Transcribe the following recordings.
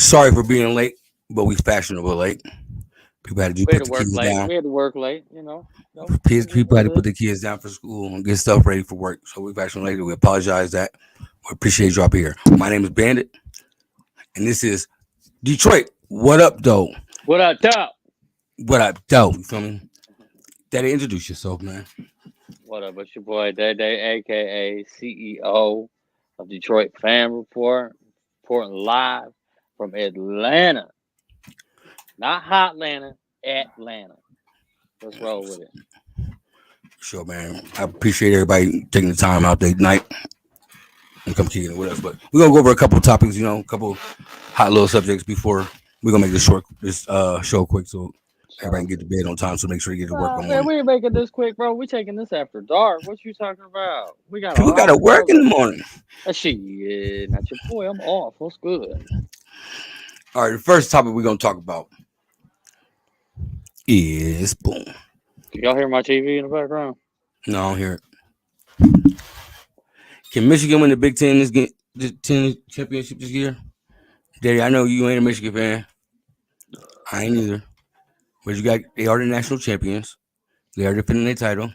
Sorry for being late, but we fashionable late. People had to We had put to the work kids late. down. We had to work late. You know. Nope. People had to put the kids down for school and get stuff ready for work. So we fashionable late. We apologize that. We appreciate y'all being here. My name is Bandit, and this is Detroit. What up, though? What up, top? What up, though? You feel me? Daddy, introduce yourself, man. What up? It's your boy DaeDae, aka CEO of Detroit Fan Report, reporting live from Atlanta. Not Hot Atlanta, Atlanta. Let's roll with it. Sure, man. I appreciate everybody taking the time out their night and come kicking it with us. But we're gonna go over a couple of topics, a couple hot little subjects before we're gonna make this show quick so everybody can get to bed on time. So make sure you get to work on Man, morning. we ain't making this quick, bro. We taking this after dark. What you talking about? We got a People lot gotta to work in cover. the morning. Shit, not your boy. I'm off. What's good? All right, the first topic we're gonna talk about is boom. Can y'all hear my TV in the background? No, I don't hear it. Can Michigan win the Big Ten this 10 championship this year? Daddy, I know you ain't a Michigan fan. I ain't either. But they are the national champions. They are defending their title.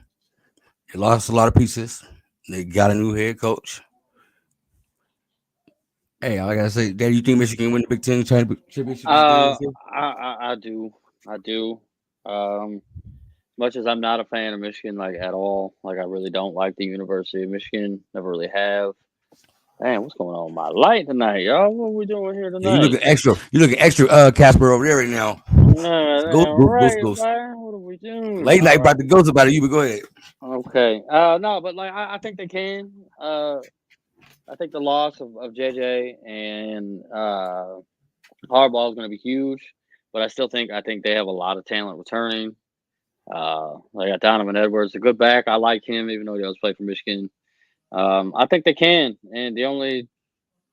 They lost a lot of pieces. They got a new head coach. Hey, all I gotta say, Daddy, you think Michigan win the Big Ten championship this year? I do. Much as I'm not a fan of Michigan, like at all, like I really don't like the University of Michigan. Never really have. Man, what's going on with my light tonight, y'all? What are we doing here Yeah, you tonight? looking extra. You looking extra, Casper over there right now. Right, Ghost. man. What are we doing? Late All night right. about to ghost about it. You but go ahead. Okay. No, but like I think they can. I think the loss of JJ and Harbaugh is going to be huge, but I think they have a lot of talent returning. They got Donovan Edwards, a good back. I like him, even though he does play for Michigan. I think they can, and the only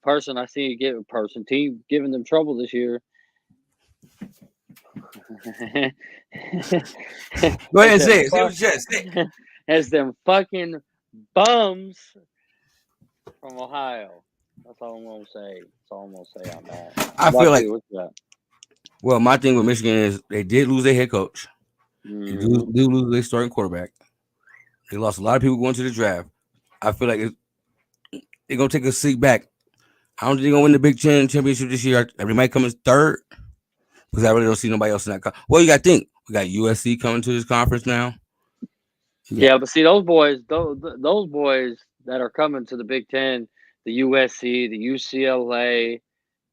person I see team giving them trouble this year. Go ahead and say it. Say what you say. Has them fucking bums from Ohio. That's all I'm gonna say. That's all I'm gonna say on that. I feel like. What's that? Well, my thing with Michigan is they did lose their head coach. They do lose their starting quarterback. They lost a lot of people going to the draft. I feel like they're gonna take a seat back. I don't think they're gonna win the Big Ten championship this year. They might come as third because I really don't see nobody else in that. Well, you got to think we got USC coming to this conference now. Yeah, but see those boys that are coming to the Big Ten, the USC, the UCLA.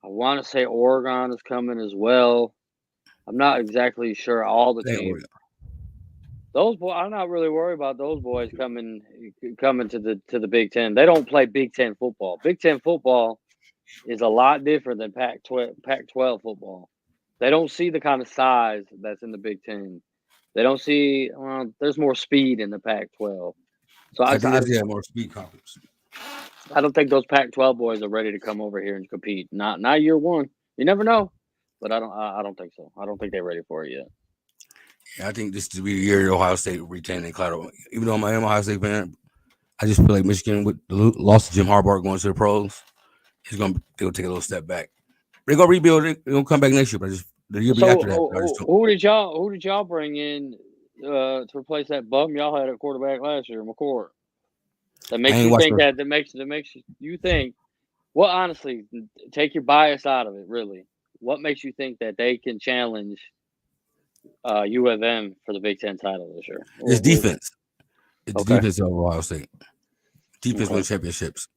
I want to say Oregon is coming as well. I'm not exactly sure all the teams. Those boys, I'm not really worried about those boys coming to the Big Ten. They don't play Big Ten football. Big Ten football is a lot different than Pac-12 football. They don't see the kind of size that's in the Big Ten. They don't see. There's more speed in the Pac-12. So I think that's more speed conference. I don't think those Pac-12 boys are ready to come over here and compete. Not year one. You never know, but I don't think so. I don't think they're ready for it yet. Yeah, I think this to be the year Ohio State will retain their title. Even though I'm an Ohio State fan, I just feel like Michigan with the loss of Jim Harbaugh going to the pros, they'll take a little step back. They're gonna rebuild it. They're gonna come back next year, but the year after that. Who did y'all bring in to replace that bum y'all had at quarterback last year, McCord? That makes you think that makes you think. Well, honestly, take your bias out of it. Really, what makes you think that they can challenge U of M for the Big Ten title this year? It's defense. It's the defense of Ohio State. Defense wins championships.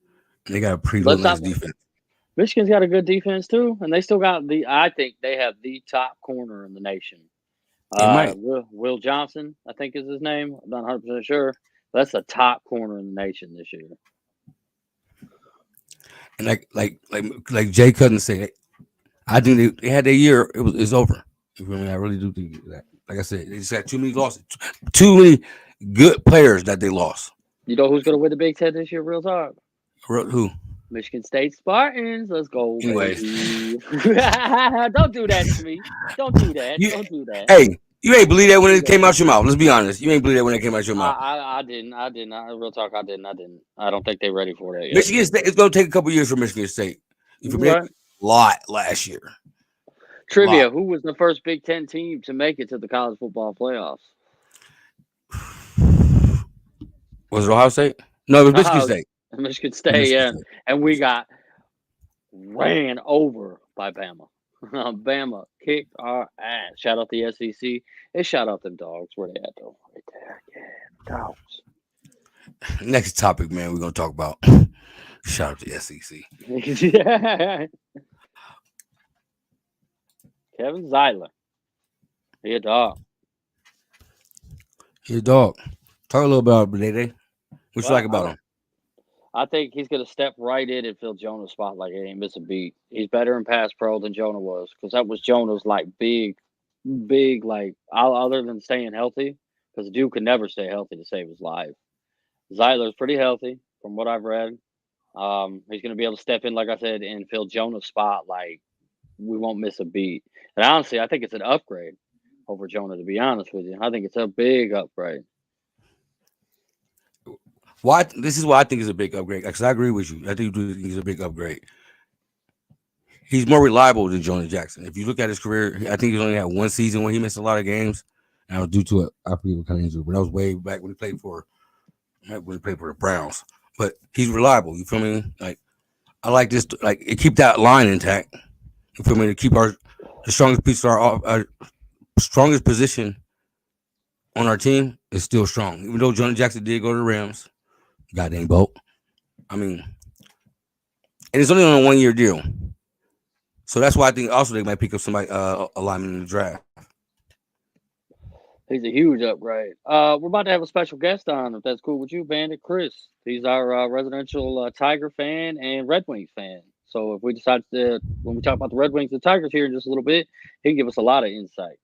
And they got a pretty nice defense. Michigan's got a good defense too, and they still got I think they have the top corner in the nation. Will Johnson, I think is his name. I'm not 100% sure. That's the top corner in the nation this year. And like Jay Cutton said, I think they had their year. It's over. You feel me? I really do think that. Like I said, they just had too many losses, too many good players that they lost. You know who's going to win the Big Ten this year? Real talk. Who? Michigan State Spartans. Let's go. Anyway, don't do that to me. Don't do that. Don't do that. Hey, you ain't believe that when it came out your mouth. Let's be honest. You ain't believe that when it came out your mouth. I didn't. Real talk. I didn't. I don't think they're ready for that yet. Michigan State. It's going to take a couple years for Michigan State. You feel me? A lot last year. Trivia: who was the first Big Ten team to make it to the college football playoffs? Was it Ohio State? No, it was Michigan State. Michigan State, yeah. And we got ran over by Bama. Bama kicked our ass. Shout out the SEC. And shout out them dogs. Where they at, though? Right there. Yeah, dogs. Next topic, man, we're going to talk about. Shout out to the SEC. Yeah. Kevin Zeitler. He a dog. He a dog. Talk a little about DaeDae. What you like about him? I think he's going to step right in and fill Jonah's spot like he ain't miss a beat. He's better in pass pro than Jonah was, because that was Jonah's like big, like other than staying healthy, because the dude could never stay healthy to save his life. Zeitler's pretty healthy from what I've read. He's going to be able to step in, like I said, and fill Jonah's spot like we won't miss a beat. And honestly, I think it's an upgrade over Jonah, to be honest with you. I think it's a big upgrade. Why? This is why I think it's a big upgrade. Because I agree with you. I think he's a big upgrade. He's more reliable than Jonah Jackson. If you look at his career, I think he's only had one season where he missed a lot of games, and it was due to I forget what kind of injury, but that was way back when he played for the Browns. But he's reliable. You feel me? Like I like this. Like it keep that line intact. You feel me? To keep the strongest piece of our strongest position on our team is still strong, even though Jonah Jackson did go to the Rams. Goddamn boat. I mean, and it's only on a 1-year deal. So that's why I think also they might pick up somebody, a lineman in the draft. He's a huge upgrade. We're about to have a special guest on, if that's cool with you, Bandit. Chris. He's our residential Tiger fan and Red Wings fan. So if we decide to, when we talk about the Red Wings and Tigers here in just a little bit, he can give us a lot of insight.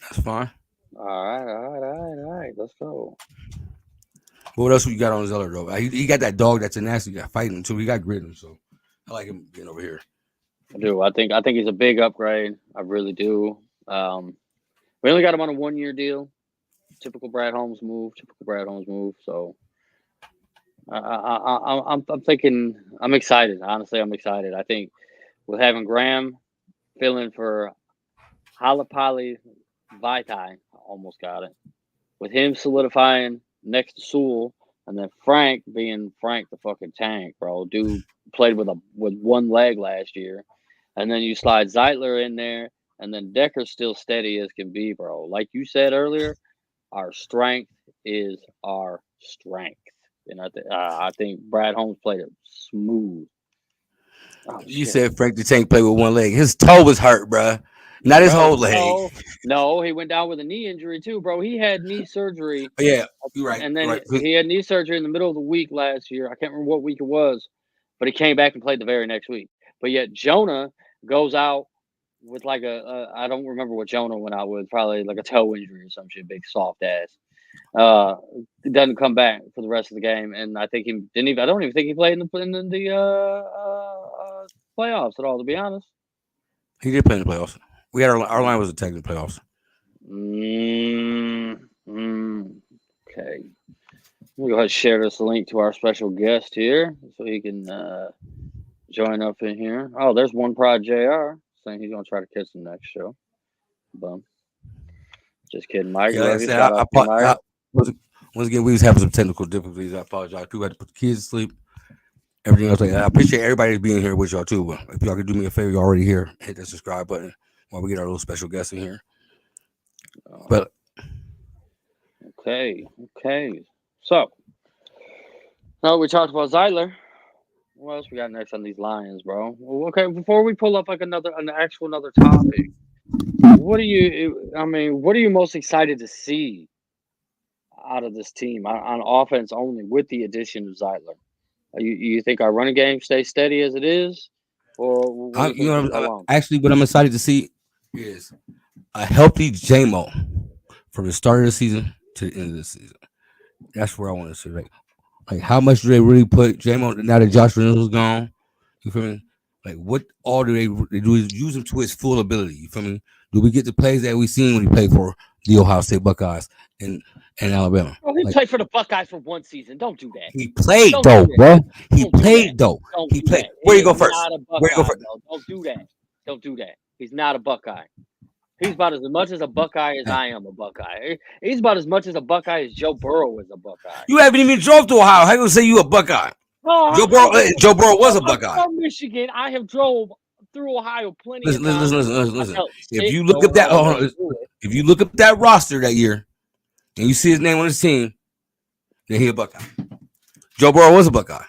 That's fine. All right. Let's go. What else you got on Zeller though? He got that dog that's a nasty guy fighting too. He got grit in him, so I like him being over here. I do. I think he's a big upgrade. I really do. We only got him on a 1-year deal. Typical Brad Holmes move. So I'm thinking. I'm excited. Honestly, I'm excited. I think with having Graham filling for Halapali Vaitai, I almost got it. With him solidifying next to Sewell, and then Frank being Frank the fucking tank, bro. Dude played with one leg last year, and then you slide Zeitler in there, and then Decker's still steady as can be, bro. Like you said earlier, our strength is our strength, and I think Brad Holmes played it smooth. You said Frank the Tank played with one leg. His toe was hurt, bro. Not his whole leg. No, he went down with a knee injury too, bro. He had knee surgery. Yeah, you're right. And then he had knee surgery in the middle of the week last year. I can't remember what week it was, but he came back and played the very next week. But yet Jonah goes out with like I don't remember what Jonah went out with, probably like a toe injury or some shit, big soft ass. Doesn't come back for the rest of the game, and I think he didn't even. I don't even think he played in the playoffs at all, to be honest. He did play in the playoffs. We had our line was attacked in the playoffs. Okay. We'll go ahead and share this link to our special guest here so he can join up in here. Oh, there's one Prod JR saying he's going to try to catch the next show. Bum. Just kidding, Mike. Yeah, once again, we was having some technical difficulties. I apologize. People had to put the kids to sleep. Everything else. I appreciate everybody being here with y'all too. But if y'all could do me a favor, you're already here. Hit that subscribe button while we get our little special guest in here. But okay. So now we talked about Zeitler. What else we got next on these Lions, bro? Okay, before we pull up like another topic, what are you most excited to see out of this team on offense only with the addition of Zeitler? You think our running game stays steady as it is, or actually, what I'm excited to see is a healthy J-Mo from the start of the season to the end of the season. That's where I want to see. Like how much do they really put J-Mo now that Josh Reynolds is gone? You feel me? Like what all do they do is use him to his full ability. You feel me? Do we get the plays that we seen when he played for the Ohio State Buckeyes and Alabama? Oh, he played for the Buckeyes for one season. Don't do that. He played though, bro. He played though. He played. Where you go first? Where you go first? Don't do that. He's not a Buckeye. He's about as much as a Buckeye as I am a Buckeye. He's about as much as a Buckeye as Joe Burrow is a Buckeye. You haven't even drove to Ohio. How you gonna say you a Buckeye? Oh, Joe Burrow was a Buckeye. From Michigan, I have drove through Ohio plenty of times. Listen. If you look up that roster that year, and you see his name on his team, then he a Buckeye. Joe Burrow was a Buckeye.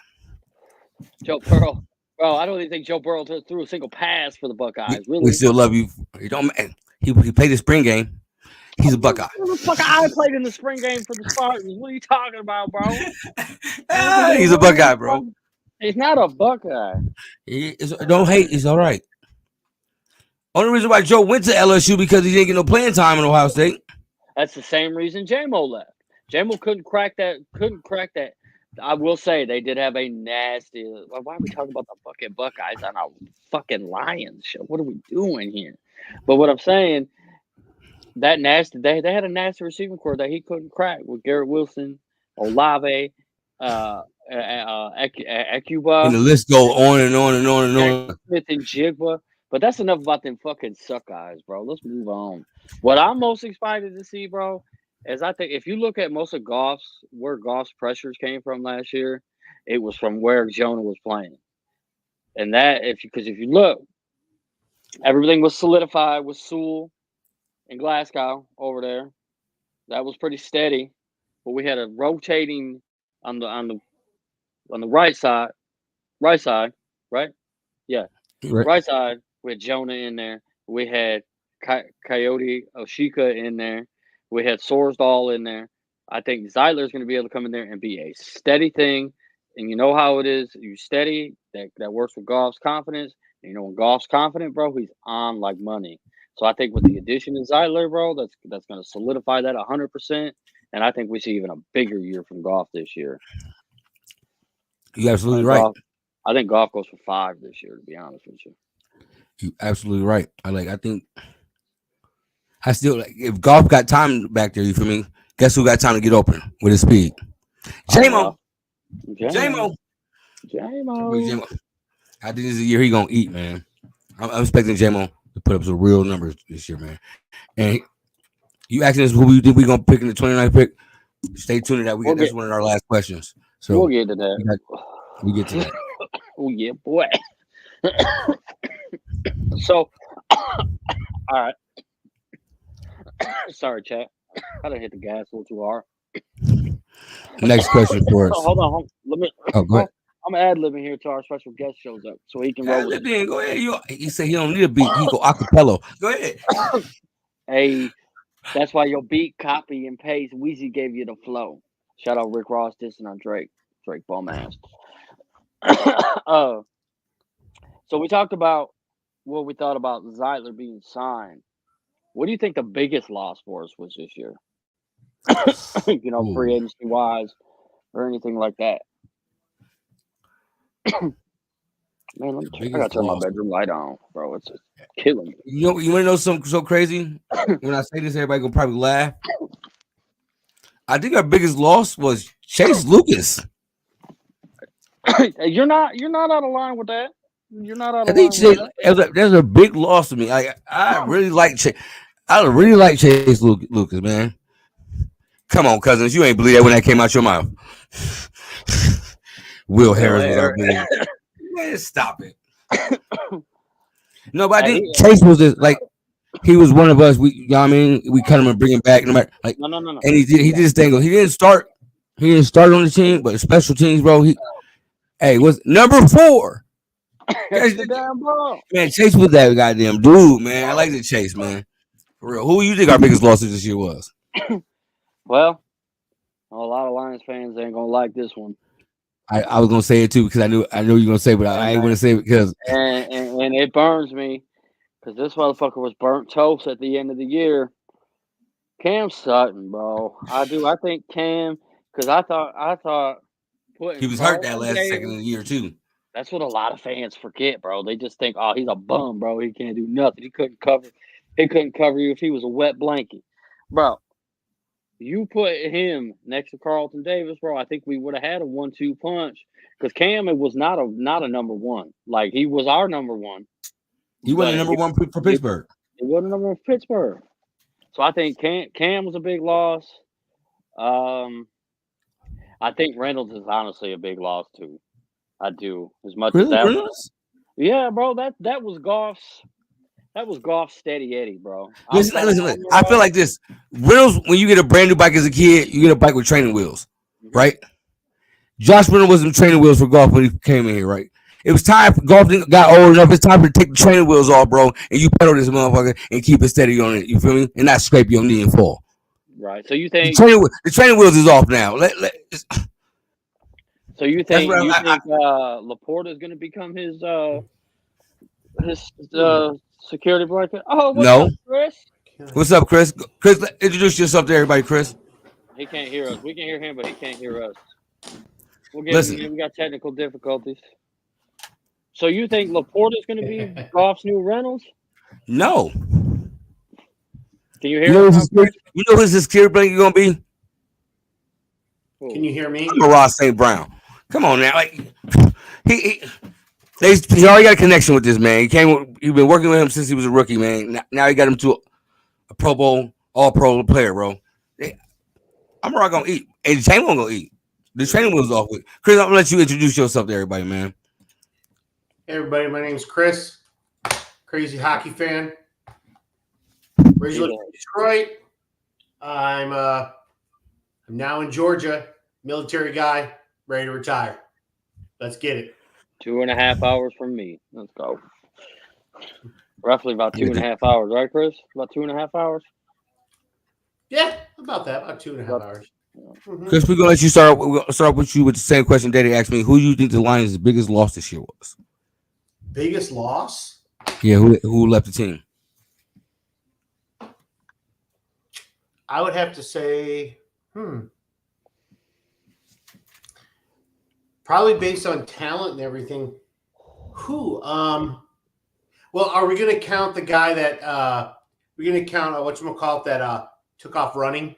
Joe Burrow, bro. I don't even think Joe Burrow threw a single pass for the Buckeyes. Really, we still love you. He played the spring game. He's a Buckeye. I played in the spring game for the Spartans. What are you talking about, bro? He's a Buckeye, bro. He's not a Buckeye. Don't hate. He's all right. Only reason why Joe went to LSU because he didn't get no playing time in Ohio State. That's the same reason J-Mo left. J-Mo couldn't crack that. I will say they did have a nasty. Why are we talking about the fucking Buckeyes on a fucking Lions show? What are we doing here? But what I'm saying, that nasty. They had a nasty receiving core that he couldn't crack with Garrett Wilson, Olave, Ekuba. And the list go on and on and on and on. Smith and Jigba. But that's enough about them fucking suck guys, bro. Let's move on. What I'm most excited to see, bro, is I think if you look at most of where Goff's pressures came from last year, it was from where Jonah was playing. And that, because if you look, everything was solidified with Sewell and Glasgow over there. That was pretty steady. But we had a rotating on the right side. Right side, right? Yeah. Right side. We had Jonah in there. We had Coyote Oshika in there. We had Sorsdahl in there. I think Zeitler is going to be able to come in there and be a steady thing. And you know how it is. You steady. That works with Goff's confidence. And you know when Goff's confident, bro, he's on like money. So I think with the addition of Zeitler, bro, that's going to solidify that 100%. And I think we see even a bigger year from Goff this year. You're absolutely right. I think Goff goes for 5 this year, to be honest with you. You're absolutely right. I still like if Goff got time back there, you feel me? Guess who got time to get open with his speed? J-Mo. J-Mo. I think this is the year he gonna eat, man. I'm expecting J-Mo to put up some real numbers this year, man. And you asking us who we think we gonna pick in the 29th pick? Stay tuned to that. That's one of our last questions. So we'll get to that. We get to that. Oh yeah, boy. So, all right. Sorry, chat. I done hit the gas a little too hard. Next question for us. Hold on. Let me. Oh, go ahead. I'm ad-libbing here till our special guest shows up, so he can roll with it. Go ahead. He said he don't need a beat. He go acapella. Go ahead. Hey, that's why your beat, copy, and paste. Weezy gave you the flow. Shout out Rick Ross dissing on Drake. Drake bum ass. So we talked about what we thought about Zeitler being signed. What do you think the biggest loss for us was this year? Free agency wise or anything like that. Man, I gotta turn my bedroom light on, bro. It's just killing me. You want to know something so crazy? When I say this, everybody gonna probably laugh. I think our biggest loss was Chase Lucas. You're not out of line with that. You're not out of line with that. That's a big loss to me. I really like Chase. I really like Chase Lucas, man. Come on, cousins. You ain't believe that when that came out your mouth. Will Harris was our big. Man, stop it. No, but I think Chase was he was one of us. We kind of bring him back. No matter no. And he did his thing. He didn't start on the team, but special teams, bro. Was number 4. Man, Chase was that goddamn dude, man. I like the Chase, man. For real. Who you think our biggest losses this year was? Well, a lot of Lions fans ain't gonna like this one. I was gonna say it too because I knew you were gonna say it, but I ain't gonna say it because and it burns me because this motherfucker was burnt toast at the end of the year. Cam Sutton, bro. I think Cam because I thought he was hurt that last second of the year too. That's what a lot of fans forget, bro. They just think, oh, he's a bum, bro. He can't do nothing. He couldn't cover you if he was a wet blanket, bro. You put him next to Carlton Davis, bro. I think we would have had a 1-2 punch because Cam was not a number 1. Like he was our number 1, He wasn't the number one for Pittsburgh. He wasn't number one for Pittsburgh. So I think Cam was a big loss. I think Reynolds is honestly a big loss too. I do. As much as that was, yeah, bro. That was Goff's steady Eddie, bro. Listen. I feel like this. Reynolds, when you get a brand new bike as a kid, you get a bike with training wheels, right? Josh Reynolds wasn't training wheels for Goff when he came in here, right? It was time for Goff got old enough. It's time to take the training wheels off, bro, and you pedal this motherfucker and keep it steady on it. You feel me? And not scrape your knee and fall. Right. So you think the training wheels is off now? So you think Laporta is going to become his security blanket? Oh, what's up, Chris? What's up, Chris? Chris, introduce yourself to everybody, Chris. He can't hear us. We can hear him, but he can't hear us. We got technical difficulties. So you think Laporta is going to be Goff's new Reynolds? No. Can you hear him? You know who's his security blanket going to be? Can you hear me? I'm a Ross St. Brown. Come on now, like he already got a connection with this man. You've been working with him since he was a rookie, man. Now he got him to a Pro Bowl, All Pro player, bro. I'm already gonna eat, and James won't go eat. The training was off with Chris. I'm gonna let you introduce yourself to everybody, man. Hey everybody, my name's Chris, crazy hockey fan. Originally from Detroit. I'm now in Georgia, military guy, ready to retire. Let's get it. 2.5 hours from me. Let's go. Roughly about 2.5 hours, right, Chris? About 2.5 hours? Yeah, about that. About 2.5 hours. Chris, we're gonna let you start. We're gonna start with you with the same question DaeDae asked me. Who do you think the Lions' biggest loss this year was? Biggest loss? Yeah, who left the team? I would have to say, probably based on talent and everything. Who? Well, are we going to count the guy that we're going to count whatchamacallit that took off running?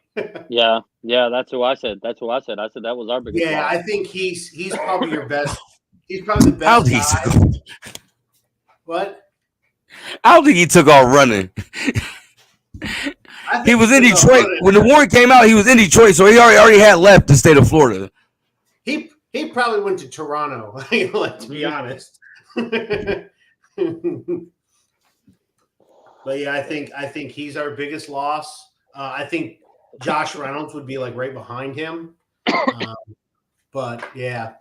Yeah, that's who I said. I said that was our biggest. Yeah, loss. I think he's probably your best. He's probably the best guy. What? I don't think he took off running. He was in Detroit when the warrant came out. He was in Detroit, so he already had left the state of Florida. He probably went to Toronto. To be honest. But yeah, I think he's our biggest loss. I think Josh Reynolds would be like right behind him. But yeah.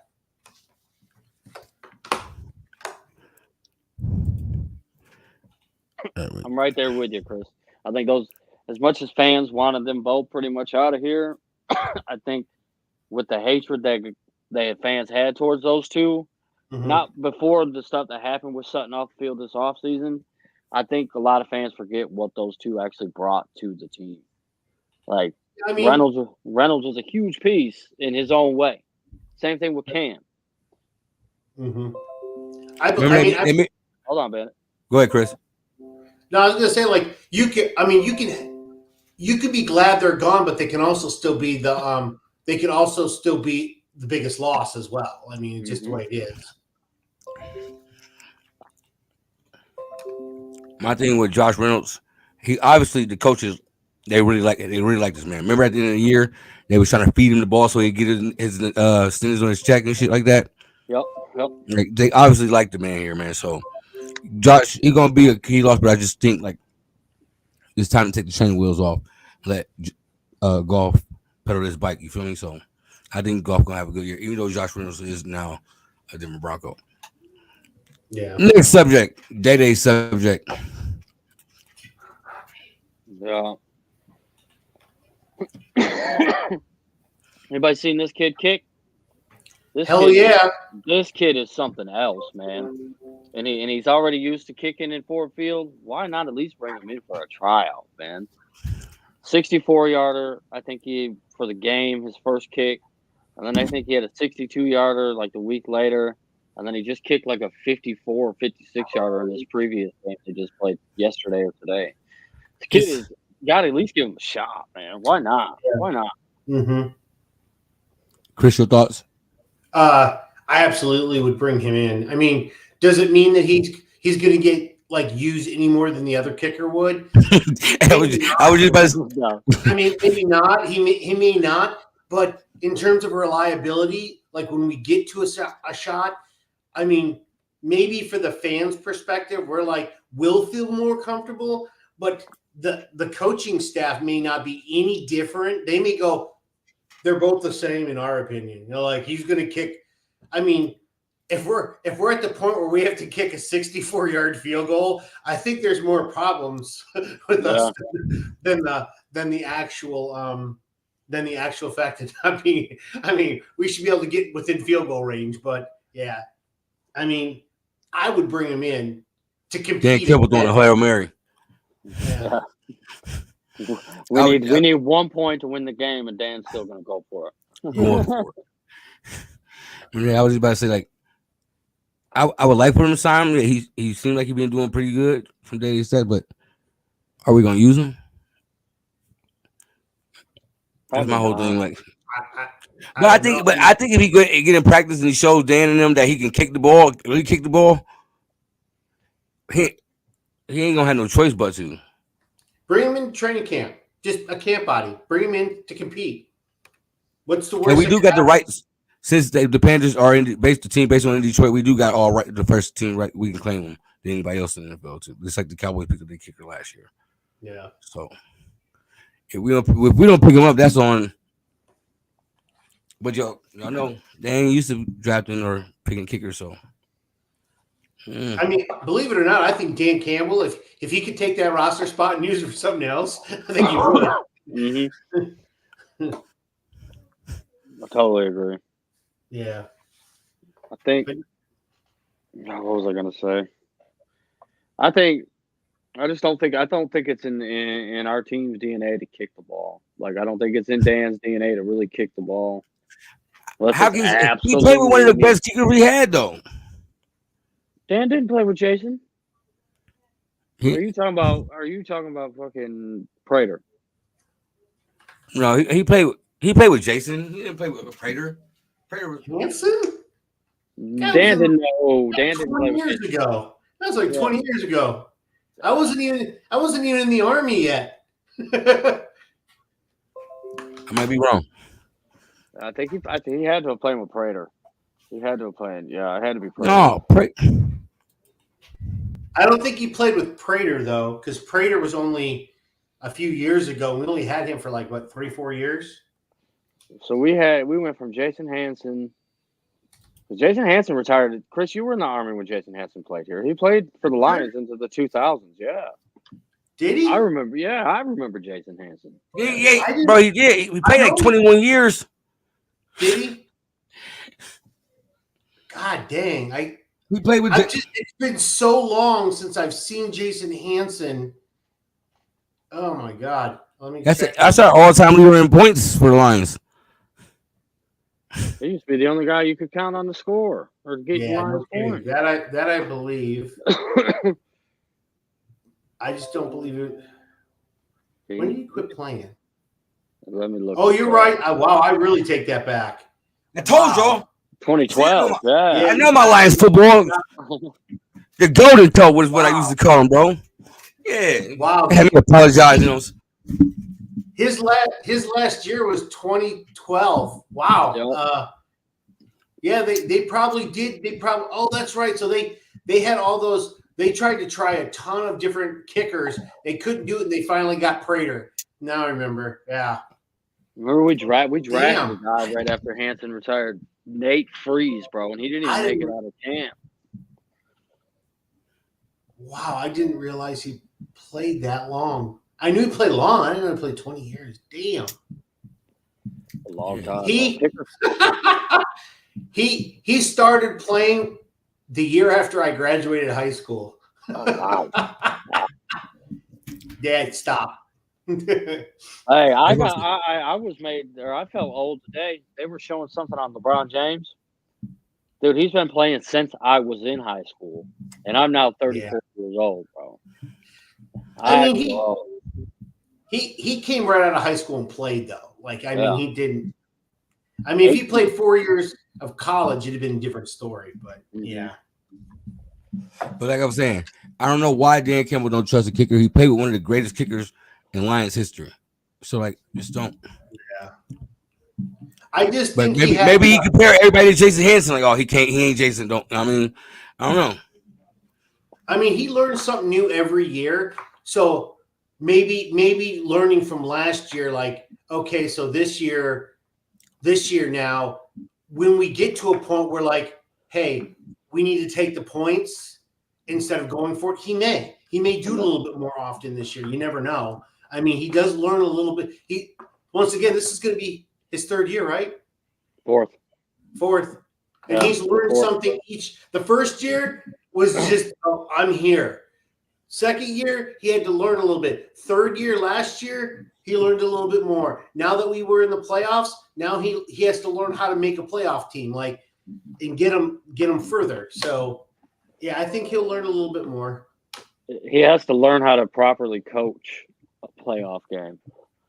I'm right there with you, Chris. I think those, as much as fans wanted them both pretty much out of here, I think with the hatred that fans had towards those two, not before the stuff that happened with Sutton off the field this offseason, I think a lot of fans forget what those two actually brought to the team. Like, Reynolds was a huge piece in his own way. Same thing with Cam. Mm-hmm. Hold on, Bandit. Go ahead, Chris. No, I was gonna say, like, you could be glad they're gone, but they can also still be the biggest loss as well. I mean, it's just the way it is. My thing with Josh Reynolds, he obviously the coaches they really like this man. Remember at the end of the year they was trying to feed him the ball so he get his stints on his check and shit like that. Yep. Like, they obviously like the man here, man. So Josh, he's gonna be a key loss, but I just think like it's time to take the training wheels off, let Goff pedal his bike. You feel me? So I think Goff gonna have a good year, even though Josh Reynolds is now a Denver Bronco. Yeah. Next subject, DaeDae subject. Yeah. Anybody seen this kid kick? This kid is something else, man. And he's already used to kicking in Ford Field. Why not at least bring him in for a tryout, man? 64-yarder, I think for the game, his first kick. And then I think he had a 62-yarder like a week later. And then he just kicked like a 54 or 56-yarder in his previous game he just played yesterday or today. The kid is got to at least give him a shot, man. Why not? Yeah. Why not? Mm-hmm. Chris, your thoughts? I absolutely would bring him in. I mean, does it mean that he's going to get like use any more than the other kicker would. I was just about to... I mean, maybe not. He may not. But in terms of reliability, like when we get to a shot, I mean, maybe for the fans' perspective, we'll feel more comfortable. But the coaching staff may not be any different. They may go, they're both the same in our opinion. Like he's going to kick. I mean, if we're at the point where we have to kick a 64-yard field goal, I think there's more problems with us than the actual fact that not being. I mean, we should be able to get within field goal range, but yeah, I mean, I would bring him in to compete. Dan Campbell doing a Hail Mary. Yeah. We need 1 point to win the game, and Dan's still going to go for it. Going for it. Yeah, I was just about to say, like, I would like for him to sign him. He seemed like he's been doing pretty good from day he said, but are we going to use him? That's my whole thing. Like, I think if he get in practice and he shows Dan and them that he can kick the ball, really kick the ball, he ain't gonna have no choice but to bring him in training camp, just a camp body. Bring him in to compete. What's the worst? And we do got the rights since the Panthers are the team based on Detroit. We do got all right. The first team right, we can claim them than anybody else in the NFL too. Just like the Cowboys picked up their kicker last year. Yeah. So if we don't pick him up, that's on. But y'all know they ain't used to drafting or picking kickers, so. I mean, believe it or not, I think Dan Campbell, if he could take that roster spot and use it for something else, I think he would. Mm-hmm. I totally agree. Yeah. I think. What was I gonna say? I don't think it's in our team's DNA to kick the ball. Like I don't think it's in Dan's DNA to really kick the ball. How can he played with one of the best kickers we had though? Dan didn't play with Jason. Are you talking about fucking Prater? No, he played with Jason. He didn't play with Prater. Prater was Hanson? Dan didn't know. Dan didn't play 20 years ago. That was like 20 years ago. I wasn't even in the Army yet. I might be wrong. I think he had to have played with Prater. He had to have played. Yeah, it had to be Prater. No, I don't think he played with Prater though, because Prater was only a few years ago. We only had him for like what 3-4 years. So we went from Jason Hanson. Jason Hanson retired. Chris, you were in the Army when Jason Hanson played here. He played for the Lions into the 2000s. Yeah. Did he? I remember. Yeah, I remember Jason Hanson. Yeah, bro. He did. He played like 21 years. Did he? God dang! He played with. It's been so long since I've seen Jason Hanson. Oh my God! Let me. That's our all-time leader in points for the Lions. He used to be the only guy you could count on the score or get Lions points. That I believe. I just don't believe it. When did he quit playing? Let me look. Oh, you're right. Wow, I really take that back. I told y'all. 2012. Yeah. I know my Lions football. The golden toe was what I used to call him, bro. Yeah. Wow. I had to apologize. His last year was 2012. Wow. Yep. They probably did. Oh, that's right. So they had all those. They tried to try a ton of different kickers. They couldn't do it. And they finally got Prater. Now I remember. Yeah. Remember we drafted a guy right after Hanson retired, Nate Freeze, bro, and he didn't even make it out of camp. Wow, I didn't realize he played that long. I knew he played long. I didn't know he played 20 years. Damn. A long time. He started playing the year after I graduated high school. Oh, wow. Dad, stop. Hey, I felt old today. They were showing something on LeBron James. Dude, he's been playing since I was in high school, and I'm now 34 years old, bro. I mean, he came right out of high school and played though. Like, I mean, he didn't. I mean, if he played 4 years of college, it'd have been a different story. But yeah. But like I was saying, I don't know why Dan Campbell don't trust a kicker. He played with one of the greatest kickers in Lions history. So like, just don't. Yeah. I just But think maybe he compare everybody to Jason Hanson. Like, oh, he ain't Jason. Don't. I mean, I don't know. I mean, he learns something new every year. So maybe learning from last year, like, okay, so this year now, when we get to a point where like, hey, we need to take the points instead of going for it, he may do it a little bit more often this year. You never know. I mean, he does learn a little bit. Once again, this is going to be his third year, right? Fourth. And he's learned something each. The first year was just, oh, I'm here. Second year, he had to learn a little bit. Third year, last year, he learned a little bit more. Now that we were in the playoffs, now he has to learn how to make a playoff team, like, and get them further. So, yeah, I think he'll learn a little bit more. He has to learn how to properly coach a playoff game.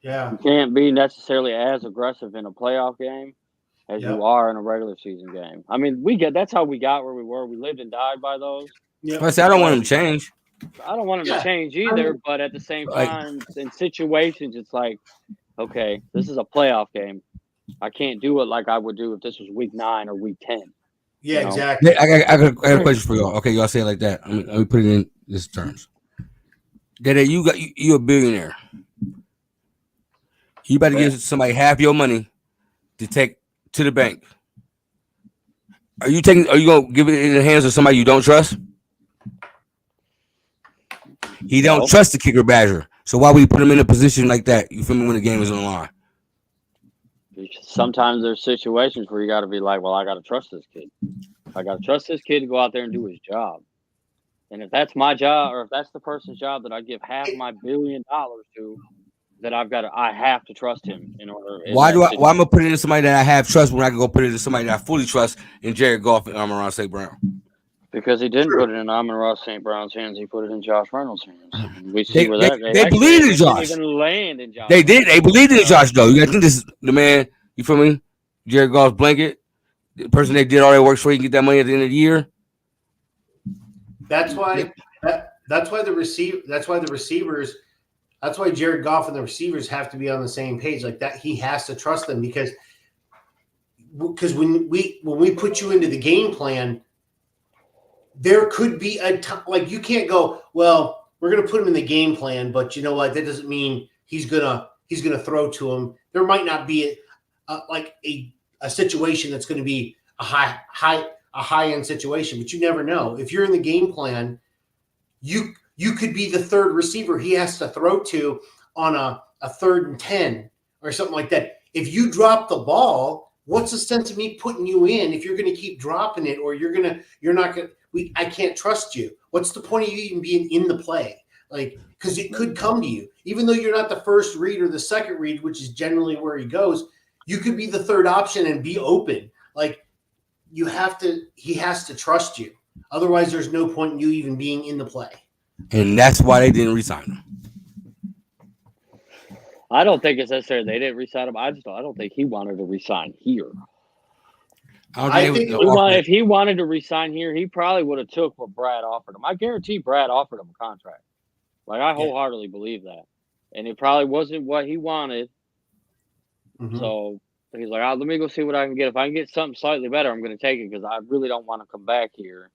Yeah. You can't be necessarily as aggressive in a playoff game as you are in a regular season game. I mean, that's how we got where we were. We lived and died by those. Yeah. I don't want him to change. I don't want him to change either, but at the same time, in situations, it's like, okay, this is a playoff game. I can't do it like I would do if this was week 9 or week 10. Yeah, exactly. I got a question for y'all. Okay, y'all say it like that. Let me put it in this terms. DaeDae, you a billionaire. You about to give somebody half your money to take to the bank. Are you gonna give it in the hands of somebody you don't trust? He don't trust the kicker badger. So why would you put him in a position like that? You feel me, when the game is on the line? Sometimes there's situations where you got to be like, well, I got to trust this kid. I got to trust this kid to go out there and do his job. And if that's my job, or if that's the person's job that I give half my $1 billion to, that I have to trust him in order. Why am I gonna put it in somebody that I have trust when I can go put it in somebody that I fully trust in Jared Goff and Amon-Ra St. Brown? Because he didn't put it in Amon-Ra St. Brown's hands, he put it in Josh Reynolds' hands. We see they believed in Josh. Didn't even land in Josh. They did. They believed in Josh though. You gotta think this is the man. You feel me? Jared Goff's blanket. The person they did all their work for, you can get that money at the end of the year. That's why the receivers. That's why Jared Goff and the receivers have to be on the same page. Like that, he has to trust them because when we put you into the game plan, there could be a time like you can't go, well, we're gonna put him in the game plan, but you know what? That doesn't mean he's gonna throw to him. There might not be a situation that's going to be a high end situation, but you never know. If you're in the game plan, you could be the third receiver he has to throw to on a 3rd and 10 or something like that. If you drop the ball, what's the sense of me putting you in if you're going to keep dropping it, or I can't trust you. What's the point of you even being in the play? Like, because it could come to you, even though you're not the first read or the second read, which is generally where he goes. You could be the third option and be open. Like he has to trust you. Otherwise, there's no point in you even being in the play. And that's why they didn't resign him. I don't think it's necessary they didn't resign him. I don't think he wanted to resign here. If he wanted to resign here, he probably would have took what Brad offered him. I guarantee Brad offered him a contract. Like I wholeheartedly believe that. And it probably wasn't what he wanted. Mm-hmm. So he's like, let me go see what I can get. If I can get something slightly better, I'm going to take it because I really don't want to come back here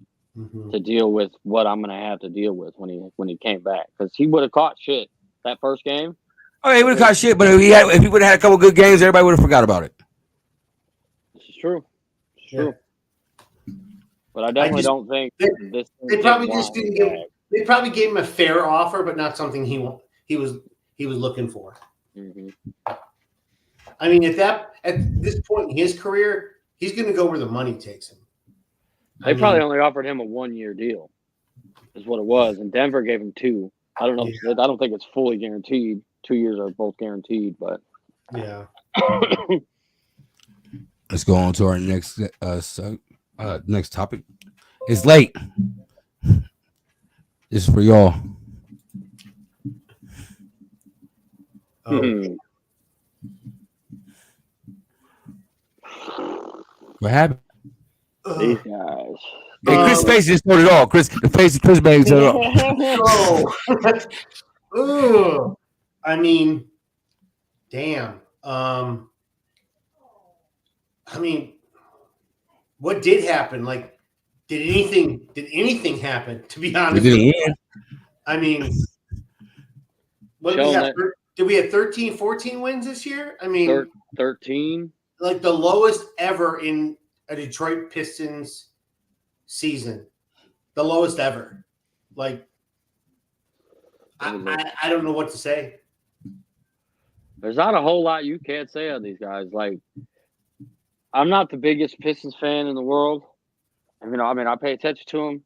to deal with what I'm going to have to deal with when he came back. Because he would have caught shit that first game. Oh, he would have caught shit, but if he would have had a couple good games, everybody would have forgot about it. This is true. It's true. But I definitely don't think they probably just didn't give. They probably gave him a fair offer, but not something he was looking for. Mm-hmm. I mean, at this point in his career, he's going to go where the money takes him. They probably only offered him a 1-year deal, is what it was, and Denver gave him 2. I don't know. Yeah. I don't think it's fully guaranteed. 2 years are both guaranteed, but yeah. Let's go on to our next topic. It's late. This is for y'all. Oh. What happened? These guys. Hey, Chris' face just told it all. The face of Chris Bailey told it all. Oh, I mean, damn. I mean, what did happen? Like, did anything happen? To be honest, We didn't win. I mean, what did we have? Did we have 13, 14 wins this year? I mean, 13. Like the lowest ever in a Detroit Pistons season. The lowest ever. Like, I don't know what to say. There's not a whole lot you can't say on these guys. Like, I'm not the biggest Pistons fan in the world. I mean, I pay attention to them.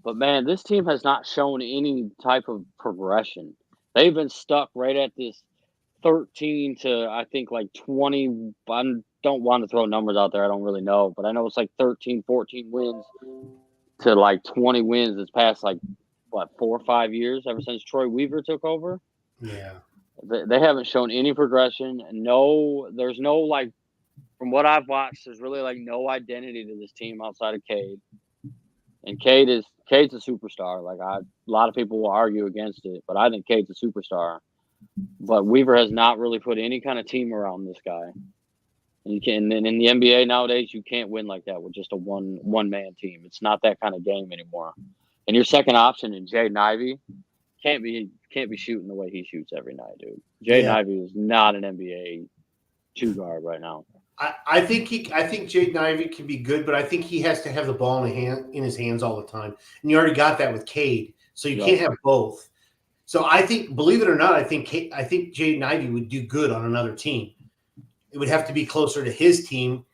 But, man, this team has not shown any type of progression. They've been stuck right at this 13 to, I think, like 20. I don't want to throw numbers out there. I don't really know. But I know it's like 13, 14 wins to like 20 wins this past, like, 4 or 5 years ever since Troy Weaver took over. Yeah. They haven't shown any progression. There's no, like, from what I've watched, there's really, like, no identity to this team outside of Cade. And Cade's a superstar. Like, a lot of people will argue against it, but I think Cade's a superstar. But Weaver has not really put any kind of team around this guy. And in the NBA nowadays, you can't win like that with just a one-man team. It's not that kind of game anymore. And your second option in Jaden Ivey can't be shooting the way he shoots every night, dude. Jaden Ivey is not an NBA two guard right now. I think Jaden Ivey can be good, but I think he has to have the ball in his hands all the time. And you already got that with Cade, so you can't have both. So I think, believe it or not, I think Jaden Ivey would do good on another team. It would have to be closer to his team,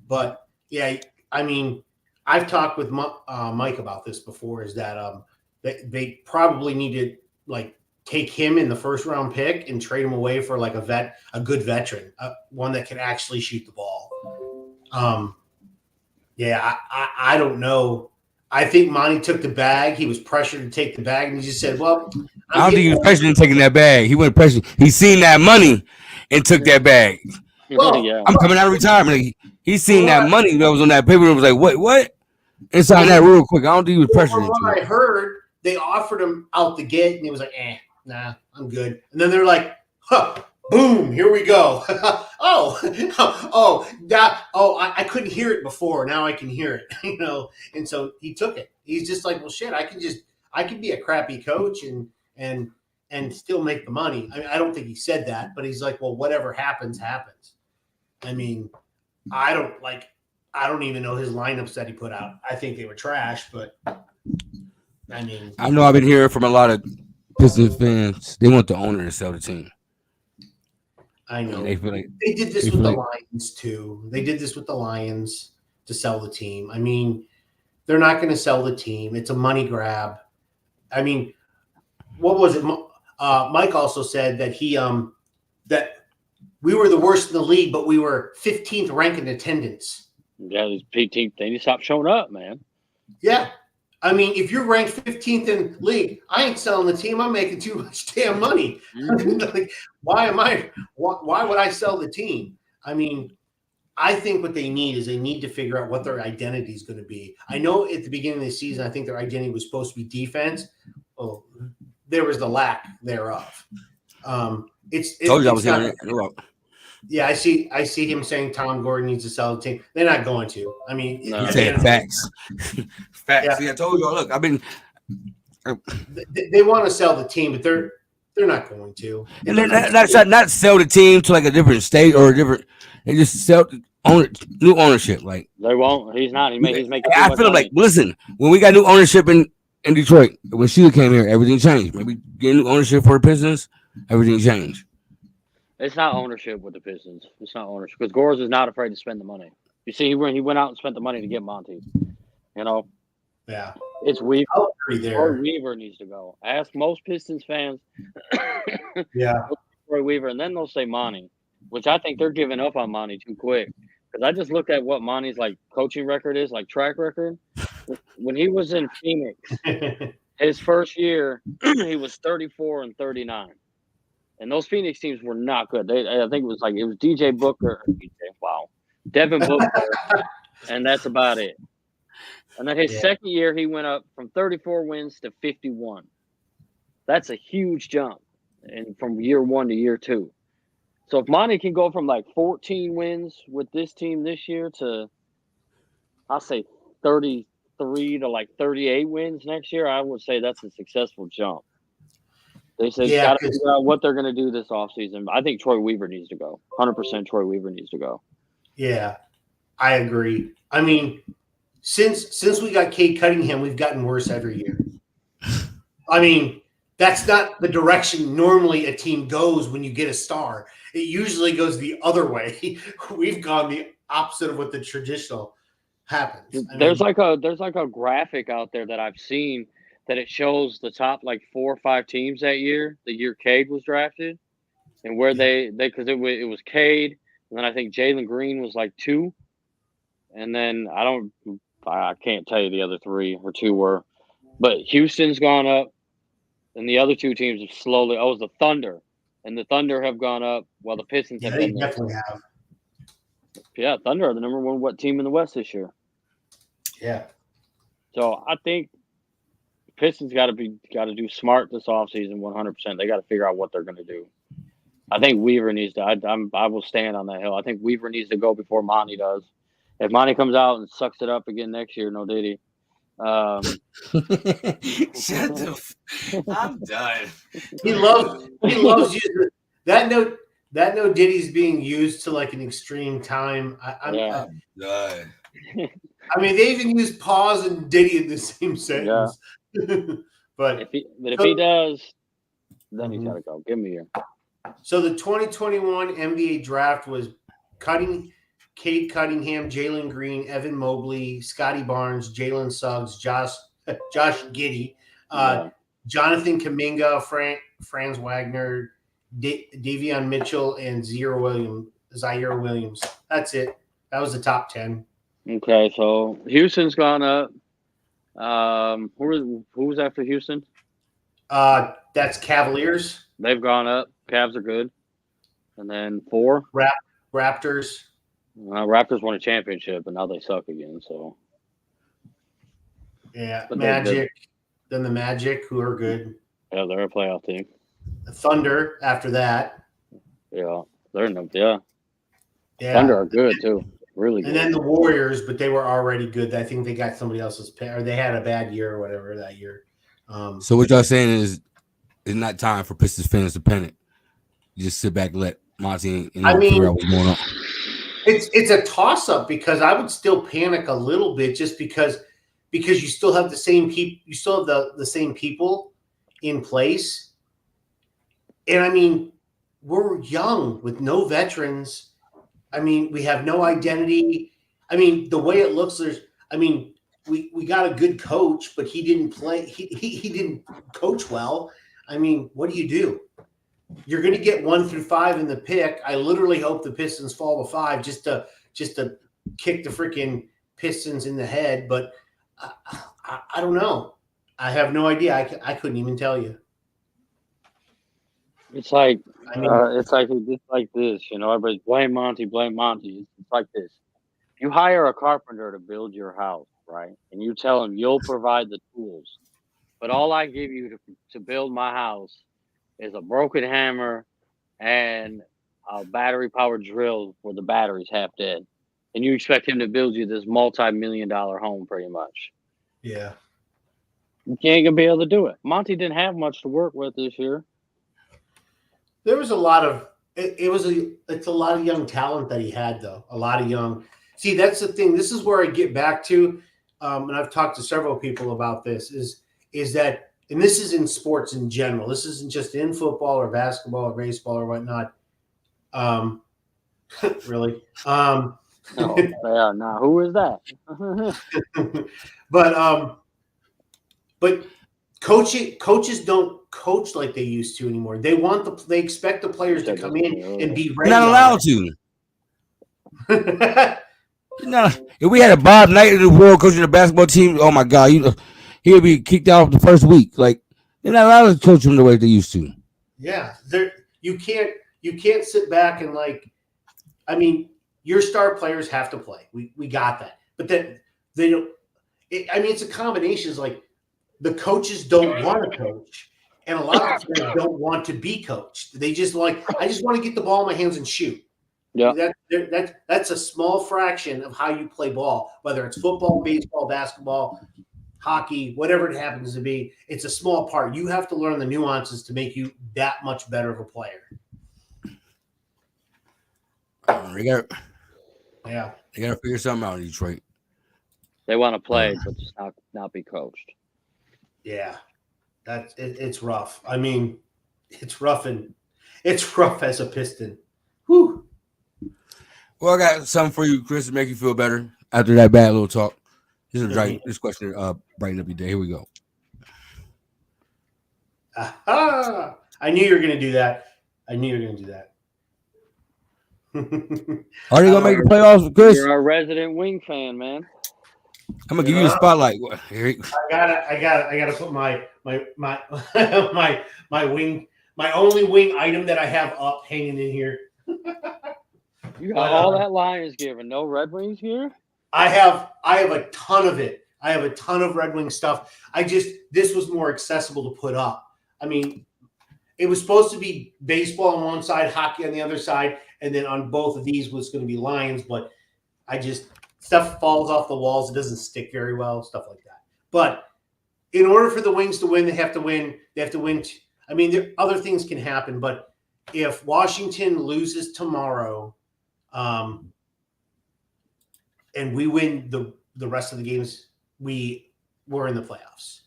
but yeah, I mean, I've talked with Mike about this before. Is that they probably need to like take him in the first round pick and trade him away for like a good veteran, one that can actually shoot the ball. I don't know. I think Monty took the bag. He was pressured to take the bag, and he just said, "Well, I don't think he was pressured in taking that bag. He wasn't pressured. He seen that money and took that bag. Well, I'm coming out of retirement. He seen that money that was on that paper and was like, what? And signed that real quick. I don't think he was pressured into what it. I heard, they offered him out the gate, and he was like, nah, I'm good. And then they're like, boom, here we go. I couldn't hear it before. Now I can hear it, And so he took it. He's just like, well, shit, I can be a crappy coach and still make the money. I mean, I don't think he said that, but he's like, well, whatever happens, happens. I mean, I don't even know his lineups that he put out. I think they were trash, but I mean, I know I've been hearing from a lot of Pistons fans. They want the owner to sell the team. I know. They feel like they did this with the Lions too. They did this with the Lions to sell the team. I mean, they're not going to sell the team. It's a money grab. I mean, what was it? Mike also said that that we were the worst in the league, but we were 15th ranked in attendance. Yeah, these PT, they need to stop showing up, man. Yeah. I mean, if you're ranked 15th in league, I ain't selling the team. I'm making too much damn money. Like, why would I sell the team? I mean, I think what they need to figure out what their identity is going to be. I know at the beginning of the season, I think their identity was supposed to be defense. Oh, there was the lack thereof. Told you I was hearing it. Yeah, I see him saying Tom Gordon needs to sell the team. They're not going to. I mean, he's saying facts. Facts. Yeah. See, I told you. Look, they want to sell the team, but they're not going to. And they're not sell the team to like a different state or a different. They just sell new ownership. Like they won't. He's not. He's making. I feel like listen, when we got new ownership in Detroit, when Sheila came here, everything changed. Maybe getting new ownership for the Pistons, everything changed. It's not ownership with the Pistons. It's not ownership because Gores is not afraid to spend the money. You see, he went out and spent the money to get Monty. Yeah, it's Weaver. There. Weaver needs to go. Ask most Pistons fans. Yeah, Troy Weaver, and then they'll say Monty, which I think they're giving up on Monty too quick. Because I just looked at what Monty's like coaching record is, like track record. When he was in Phoenix, his first year, he was 34-39. And those Phoenix teams were not good. I think it was DJ Booker. Devin Booker, and that's about it. And then his second year, he went up from 34 wins to 51. That's a huge jump, and from year 1 to year 2. So if Monty can go from like 14 wins with this team this year to, I'll say 33 to like 38 wins next year, I would say that's a successful jump. They said got to figure out what they're going to do this offseason. I think Troy Weaver needs to go. 100% Troy Weaver needs to go. Yeah, I agree. I mean, since we got Cade Cunningham, we've gotten worse every year. I mean, that's not the direction normally a team goes when you get a star. It usually goes the other way. We've gone the opposite of what the traditional happens. There's like a graphic out there that I've seen that it shows the top like 4 or 5 teams that year, the year Cade was drafted, and where they because it was Cade, and then I think Jalen Green was like 2, and then I can't tell you the other 3 or 2 were, but Houston's gone up, and the other 2 teams have slowly. Oh, it was the Thunder, and the Thunder have gone up while the Pistons have been there. Definitely have. Yeah, Thunder are the number 1 team in the West this year. Yeah. So I think Pistons got to do smart this offseason 100%. They got to figure out what they're going to do. I think Weaver needs to. I will stand on that hill. I think Weaver needs to go before Monty does. If Monty comes out and sucks it up again next year, no diddy. I'm done. He loves using that note. That no diddy's being used to like an extreme time. I'm done. I mean, they even use pause and diddy in the same sentence. Yeah. But if he does, then he's got to go. Give me your. So the 2021 NBA draft was Cade Cunningham, Jalen Green, Evan Mobley, Scotty Barnes, Jalen Suggs, Josh Giddey, Jonathan Kuminga, Franz Wagner, Davion Mitchell, and Zaire Williams. That's it. That was the top 10. Okay, so Houston's gone up. Who was after Houston? That's Cavaliers. They've gone up. Cavs are good. And then 4? Raptors. Raptors won a championship, and now they suck again. So yeah, but Magic. Then the Magic, who are good. Yeah, they're a playoff team. The Thunder after that. Yeah, they're in them. Yeah. Thunder are good too. Really good. And then the Warriors, but they were already good. I think they got somebody else's pick, or they had a bad year or whatever that year. So what y'all saying is it's not time for Pistons fans to panic. You just sit back and let Monty figure out what's going on. It's a toss-up because I would still panic a little bit just because you still have the same people. You still have the same people in place. And I mean, we're young with no veterans. I mean, we have no identity. I mean, the way it looks, we got a good coach, but he didn't play. He didn't coach well. I mean, what do? You're going to get 1 through 5 in the pick. I literally hope the Pistons fall to 5 just to kick the freaking Pistons in the head. But I don't know. I have no idea. I couldn't even tell you. It's like it's like this, you know. Everybody's blame Monty. It's like this. You hire a carpenter to build your house, right? And you tell him you'll provide the tools, but all I give you to build my house is a broken hammer and a battery-powered drill where the battery's half dead, and you expect him to build you this multi-million-dollar home, pretty much. Yeah, you ain't gonna be able to do it. Monty didn't have much to work with this year. There was a lot of it's a lot of young talent that he had, though. A lot of young. See, that's the thing. This is where I get back to, and I've talked to several people about this. Is that, and this is in sports in general. This isn't just in football or basketball or baseball or whatnot. Really. Oh, yeah. Now, who is that? But coaches don't coach like they used to anymore. They expect the players to come in and be ready. You're not allowed to. No, if we had a Bob Knight in the world coaching the basketball team, oh my God, he'll be kicked out the first week. Like, they're not allowed to coach them the way they used to. Yeah, you can't sit back and your star players have to play. We got that, but then they don't. it's a combination. It's like the coaches don't want to coach, and a lot of players don't want to be coached. They just I just want to get the ball in my hands and shoot. Yeah, that's a small fraction of how you play ball, whether it's football, baseball, basketball, hockey, whatever it happens to be. It's a small part. You have to learn the nuances to make you that much better of a player. They got to figure something out in Detroit. they want to play, but just not be coached. Yeah, it's rough. I mean, it's rough as a Piston. Whew. Well, I got something for you, Chris, to make you feel better after that bad little talk. This question brighten up your day. Here we go. Aha! I knew you were going to do that. Are they gonna make the playoffs, Chris? You're a resident Wing fan, man. I'm gonna give you the spotlight. I gotta put my wing, my only wing item that I have up hanging in here. You got all that Lions gear, but no Red Wings gear? I have a ton of it. I have a ton of Red Wing stuff. This was more accessible to put up. I mean, it was supposed to be baseball on one side, hockey on the other side, and then on both of these was going to be Lions, but stuff falls off the walls. It doesn't stick very well, stuff like that. But in order for the Wings to win, they have to win. I mean, other things can happen, but if Washington loses tomorrow, and we win the rest of the games, we're in the playoffs.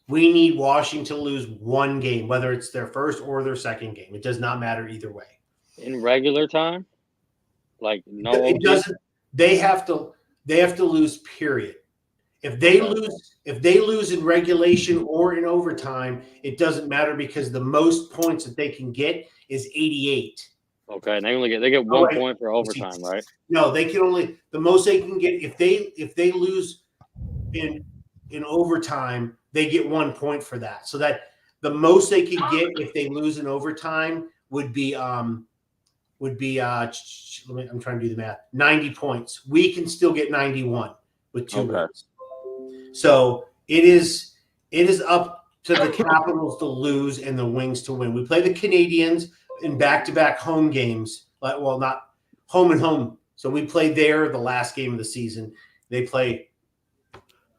We need Washington to lose one game, whether it's their first or their second game. It does not matter either way. In regular time? Like no, it doesn't. They have to lose. Period. If they lose in regulation or in overtime, it doesn't matter because the most points that they can get is 88. Okay, and they get 1 point for overtime, right? No, they can only the most they can get if they lose in overtime, they get 1 point for that. So that the most they could get if they lose in overtime would be I'm trying to do the math. 90 points. We can still get 91 with 2 wins. So it is up to the Capitals to lose and the Wings to win. We play the Canadians in back-to-back home games. Well, not home and home. So we play there the last game of the season. They play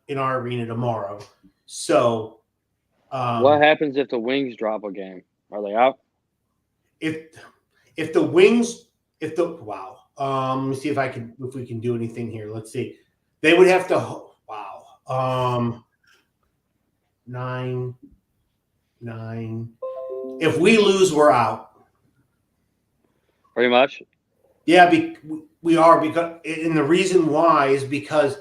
in our arena tomorrow. So what happens if the Wings drop a game? Are they out? If the Wings, let me see if we can do anything here. Let's see. They would have to 9. If we lose, we're out. Pretty much. Yeah, we are, and the reason why is because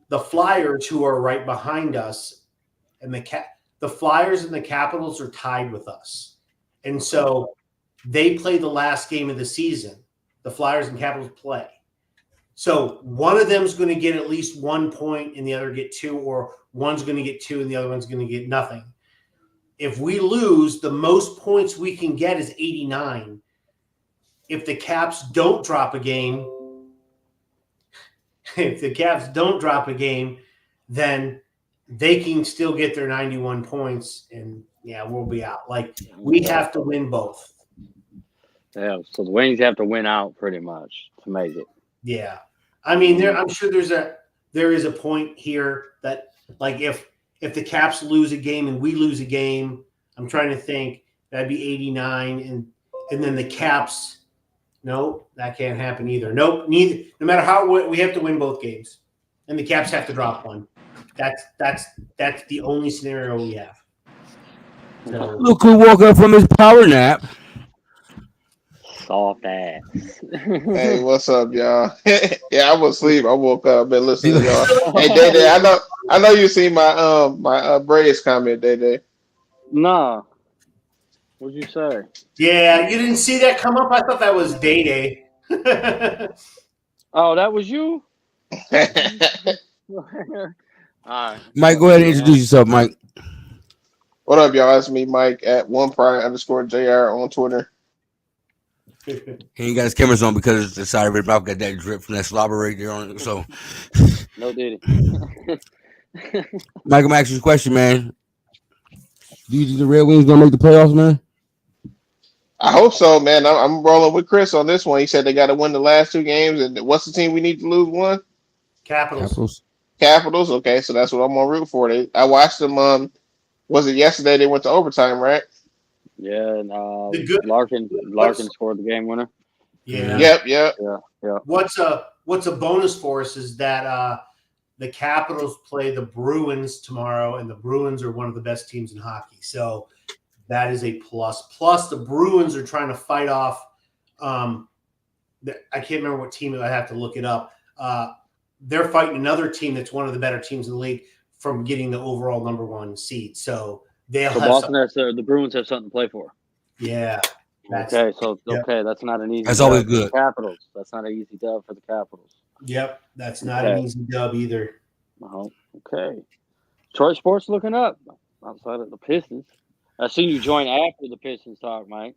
the Flyers, who are right behind us, and the Flyers and the Capitals are tied with us, and so they play the last game of the season. The Flyers and Capitals play. So one of them is going to get at least 1 point and the other get 2, or one's going to get 2 and the other one's going to get nothing. If we lose, the most points we can get is 89. If the Caps don't drop a game, then they can still get their 91 points, and we'll be out. Like, we have to win both. Yeah, so the Wings have to win out pretty much to make it. Yeah, I mean, I'm sure there is a point here that, like, if the Caps lose a game and we lose a game, I'm trying to think, that'd be 89, and then the Caps. No, that can't happen either. Nope, neither. No matter how we have to win both games, and the Caps have to drop one. That's the only scenario we have. So, look who woke up from his power nap. Soft ass. Hey, what's up, y'all? Yeah, I was asleep. I woke up. I've been listening to y'all. Hey, DaeDae, I know you see my my Braves comment, DaeDae. Nah. What'd you say? Yeah, you didn't see that come up? I thought that was DaeDae. Oh, that was you? All right. Mike, go ahead and introduce yourself, Mike. What up, y'all? It's me, Mike, at @1pride_JR on Twitter. He ain't got his cameras on because the side of his mouth got that drip from that slobber right there on it. So No diddy. Mike, I'm asking you a question, man. Do you think the Red Wings gonna make the playoffs, man? I hope so, man. I'm rolling with Chris on this one. He said they got to win the last 2 games, and what's the team we need to lose one? Capitals. Capitals. Okay, so that's what I'm gonna root for. I watched them. Was it yesterday? They went to overtime, right? Yeah, and Larkin scored the game winner. Yeah. Yep. Yeah. What's a bonus for us is that the Capitals play the Bruins tomorrow, and the Bruins are one of the best teams in hockey. So that is a plus. Plus, the Bruins are trying to fight off. I can't remember what team. I have to look it up. They're fighting another team that's one of the better teams in the league from getting the overall #1 seed. So they'll have Boston has the Bruins have something to play for. Yeah. Okay, that's not an easy. That's always good. Capitals. That's not an easy dub for the Capitals. Yep, that's not an easy dub either. Oh, okay. Detroit sports looking up outside of the Pistons. I seen you join after the Pistons talk, Mike.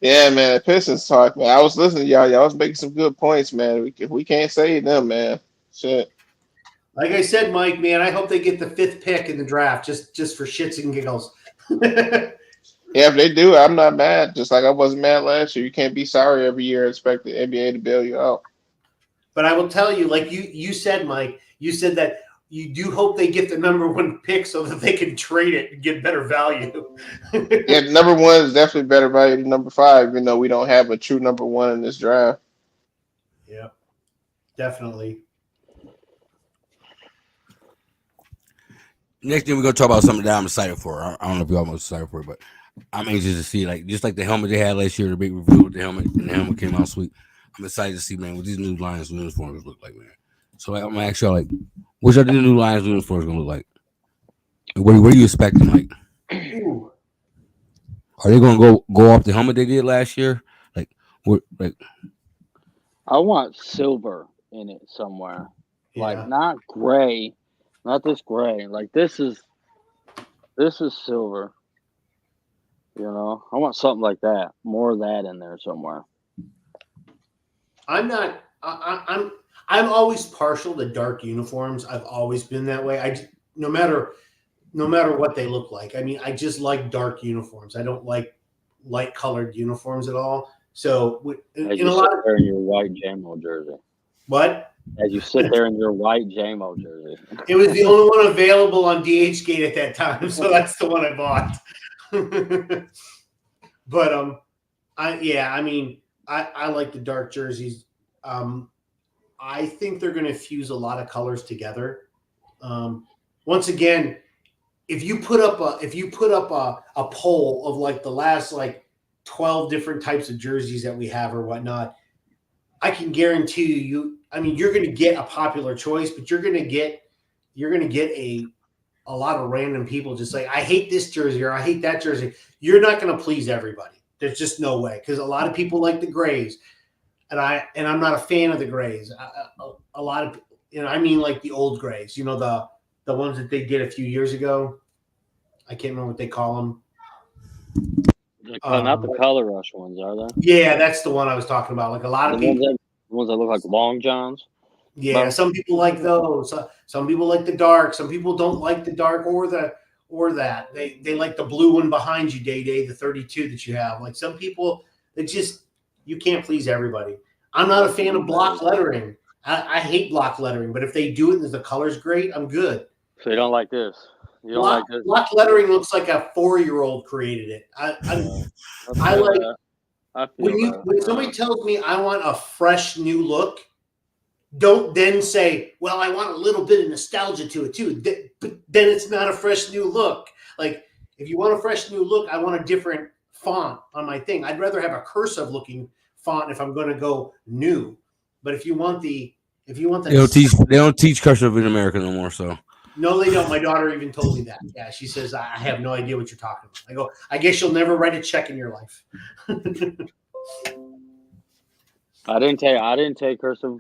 Yeah, man. The Pistons talk, man. I was listening to y'all. Y'all was making some good points, man. We can't save them, man. Shit. Like I said, Mike, man, I hope they get the 5th pick in the draft just for shits and giggles. Yeah, if they do, I'm not mad. Just like I wasn't mad last year. You can't be sorry every year and expect the NBA to bail you out. But I will tell you, like you said, Mike, you said that you do hope they get the #1 pick so that they can trade it and get better value. Yeah, #1 is definitely better value than #5, even though we don't have a true #1 in this draft. Yeah, definitely. Next thing we're gonna talk about something that I'm excited for. I don't know if y'all most excited for it, but I'm anxious to see, like, just like the helmet they had last year, the big reveal with the helmet, and the helmet came out sweet. I'm excited to see, man, what these new Lions uniforms look like, man. So I'm gonna ask y'all, like, what y'all think the new Lions uniforms gonna look like? What are you expecting, like? Ooh. Are they gonna go off the helmet they did last year? Like, what? Like, I want silver in it somewhere, like not gray, not this gray. Like this is silver. You know, I want something like that. More of that in there somewhere. I'm always partial to dark uniforms. I've always been that way. No matter what they look like. I mean, I just like dark uniforms. I don't like light colored uniforms at all. So as you sit there in your white JMO jersey. What? As you sit there in your white JMO jersey. It was the only one available on DHgate at that time, so that's the one I bought. But I like the dark jerseys. I think they're going to fuse a lot of colors together. Once again, if you put up a poll of like the last 12 different types of jerseys that we have or whatnot, I can guarantee you. I mean, you're going to get a popular choice, but you're going to get a lot of random people just like, I hate this jersey or I hate that jersey. You're not going to please everybody. There's just no way, because a lot of people like the grays, and I'm not a fan of the grays. A lot of, I mean, like the old grays, the ones that they did a few years ago. I can't remember what they call them. Not the color rush ones, are they? Yeah, that's the one I was talking about. Like a lot of people. The ones that look like long johns. Yeah, some people like those. Some people like the dark. Some people don't like the dark or that. They like the blue one behind you, DaeDae, the 32 that you have. Like some people, you can't please everybody. I'm not a fan of block lettering. I hate block lettering, but if they do it and the color's great, I'm good. So you don't like this? You don't like this? Block lettering looks like a 4-year-old created it. I like when somebody tells me I want a fresh new look, don't then say, well, I want a little bit of nostalgia to it too. But then it's not a fresh new look. Like if you want a fresh new look, I want a different font on my thing. I'd rather have a cursive looking font if I'm going to go new. But if you want the they don't teach cursive in America no more. So no, they don't. My daughter even told me that. Yeah, she says I have no idea what you're talking about. I go, I guess you'll never write a check in your life. I didn't take cursive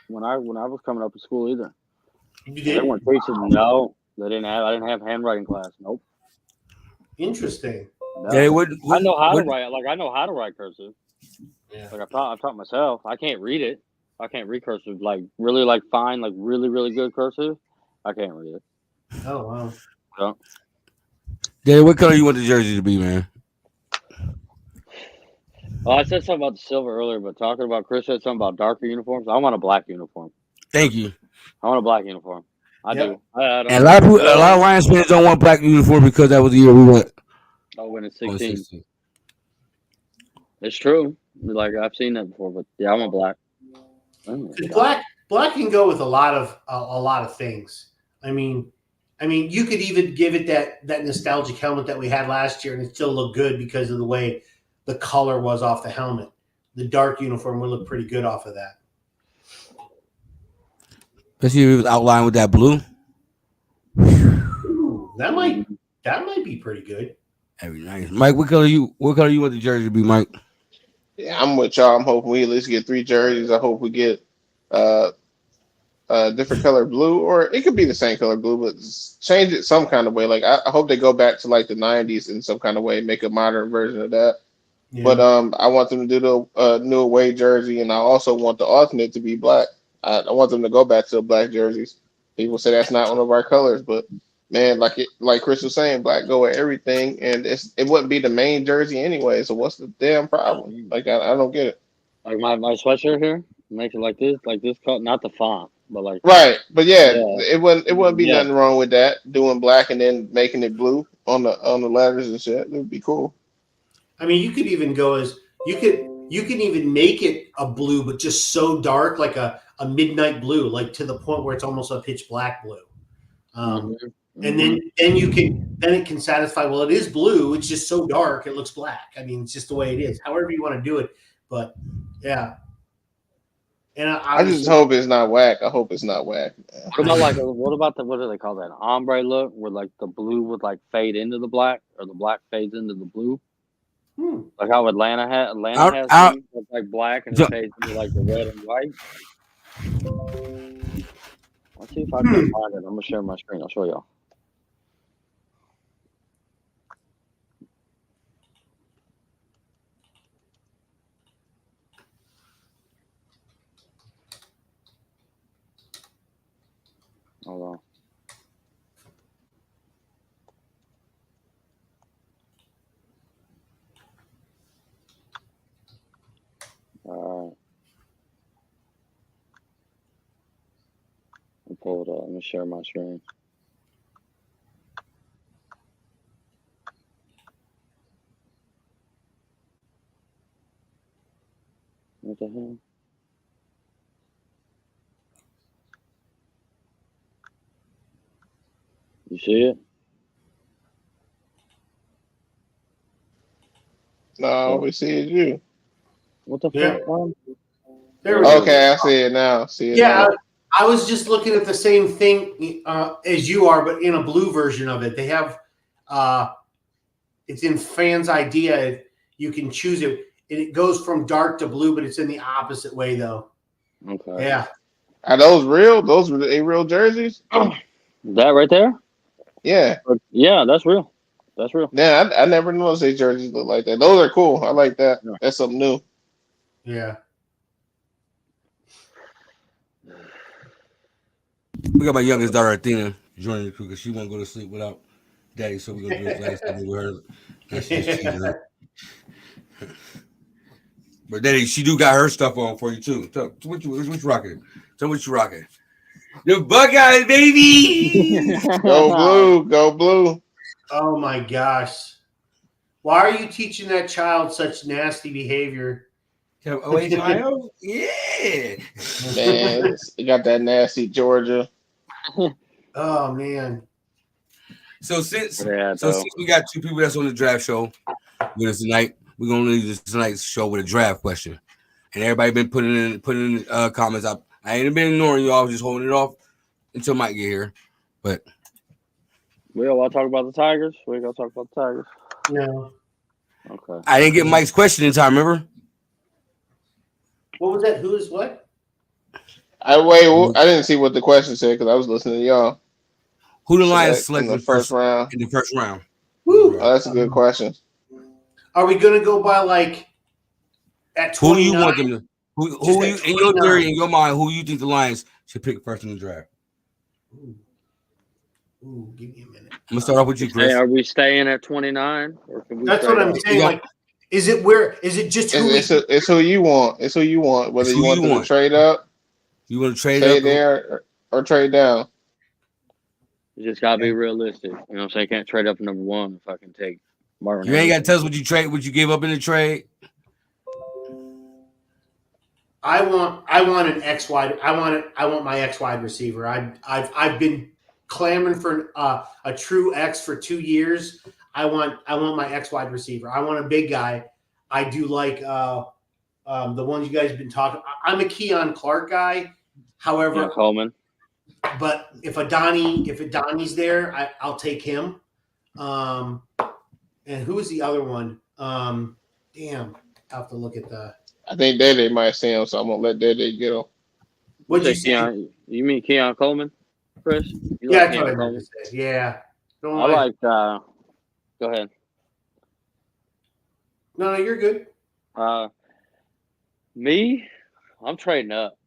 when I was coming up to school either. You did? They weren't teaching. No, they didn't have. I didn't have handwriting class. Nope. Interesting. No. Yeah, I know how to write. Like I know how to write cursive. Yeah. Like I taught myself. I can't read it. I can't read cursive. Like really, like fine, like really, really good cursive. I can't read it. Oh wow. So, Dad, what color you want the jersey to be, man? well, I said something about the silver earlier, but talking about Chris said something about darker uniforms. I want a black uniform. Thank you. I want a black uniform. I do. I don't. And a lot of Lions fans don't want black uniform because that was the year we went. I win at 16. It's true. Like I've seen that before, but yeah, I want black. Black can go with a lot of things. I mean, you could even give it that nostalgic helmet that we had last year, and it still looked good because of the way the color was off the helmet. The dark uniform would look pretty good off of that. Especially if it was outlined with that blue. Ooh, that might be pretty good. That'd be nice. Mike, what color you want the jersey to be, Mike? Yeah, I'm with y'all. I'm hoping we at least get 3 jerseys. I hope we get different color blue, or it could be the same color blue, but change it some kind of way. Like I hope they go back to like the 90s in some kind of way, make a modern version of that. Yeah. But I want them to do the new away jersey, and I also want the alternate to be black. I want them to go back to the black jerseys. People say that's not one of our colors, but man, like Chris was saying, black go with everything, and it wouldn't be the main jersey anyway. So what's the damn problem? Like I don't get it. Like my sweatshirt here, make it like this color, not the font, but like right. But yeah. it wouldn't be nothing wrong with that. Doing black and then making it blue on the letters and shit. It would be cool. I mean, you could even go as you can even make it a blue, but just so dark, like a midnight blue, like to the point where it's almost a pitch black blue. And then it can satisfy. Well, it is blue. It's just so dark, it looks black. I mean, it's just the way it is. However you want to do it, but yeah. And I just hope it's not whack. I hope it's not whack. What do they call that? Ombre look, where like the blue would like fade into the black, or the black fades into the blue. Like how Atlanta has like black and it fades into like the red and white. Let's see if I can find it. I'm gonna share my screen. I'll show y'all. Hold on. All right. I'll pull it up. Let me share my screen. What the hell? You see it? No, we see it you. What the fuck? Okay, I see it now. Now. I was just looking at the same thing as you are, but in a blue version of it. They have it's in Fans Idea. You can choose it. It goes from dark to blue, but it's in the opposite way though. Okay. Yeah. Are those real? Those were the real jerseys? That right there? Yeah. Yeah, that's real. That's real. Yeah, I never noticed these jerseys look like that. Those are cool. I like that. Yeah. That's something new. Yeah. We got my youngest daughter, Athena, joining the crew because she won't go to sleep without daddy, so we're going to do it last time with her. But daddy, she do got her stuff on for you, too. So, what you rocking? Tell me what you rocking. The Buckeyes, baby! Go blue. Go blue. Oh, my gosh. Why are you teaching that child such nasty behavior? Ohio? Yeah. Man, you got that nasty Georgia. Oh, man. So since we got 2 people that's on the draft show with us tonight, we're going to leave tonight's show with a draft question. And everybody been putting in comments. I ain't been ignoring you all, just holding it off until Mike get here. But we all want to talk about the Tigers? We going to talk about the Tigers? No. Okay. I didn't get Mike's question in time, remember? What was that? Who is what? I didn't see what the question said because I was listening to y'all. Who the Lions select in the first round? In the first round. Woo. Oh, that's a good question. Are we going to go by like at 29? Who do you want them to? Who you, in your theory, in your mind, who you think the Lions should pick first in the draft? Ooh, give me a minute. I'm gonna start off with you, Chris. Are we staying at 29, or can we? That's what I'm saying. Like, is it just who? It's who you want. It's who you want. Whether you want them to trade up, you want to trade stay up there, or trade down. You just gotta be realistic. You know what I'm saying? I can't trade up to number 1 if I can take Marvin. You ain't got to tell us what you gave up in the trade. I want an X wide. I want my X wide receiver. I've been clamoring for a true X for 2 years. I want my X wide receiver. I want a big guy. I do like the ones you guys have been talking. I'm a Keon Clark guy. However, Coleman. But if Adoni's there, I'll take him. And who is the other one? Damn, I have to look at the. I think DaeDae might see him, so I'm gonna let DaeDae get him. What'd you say? You mean Keon Coleman, Chris? Yeah, that's what I meant to say. Yeah. Go ahead. No, you're good. Me, I'm trading up.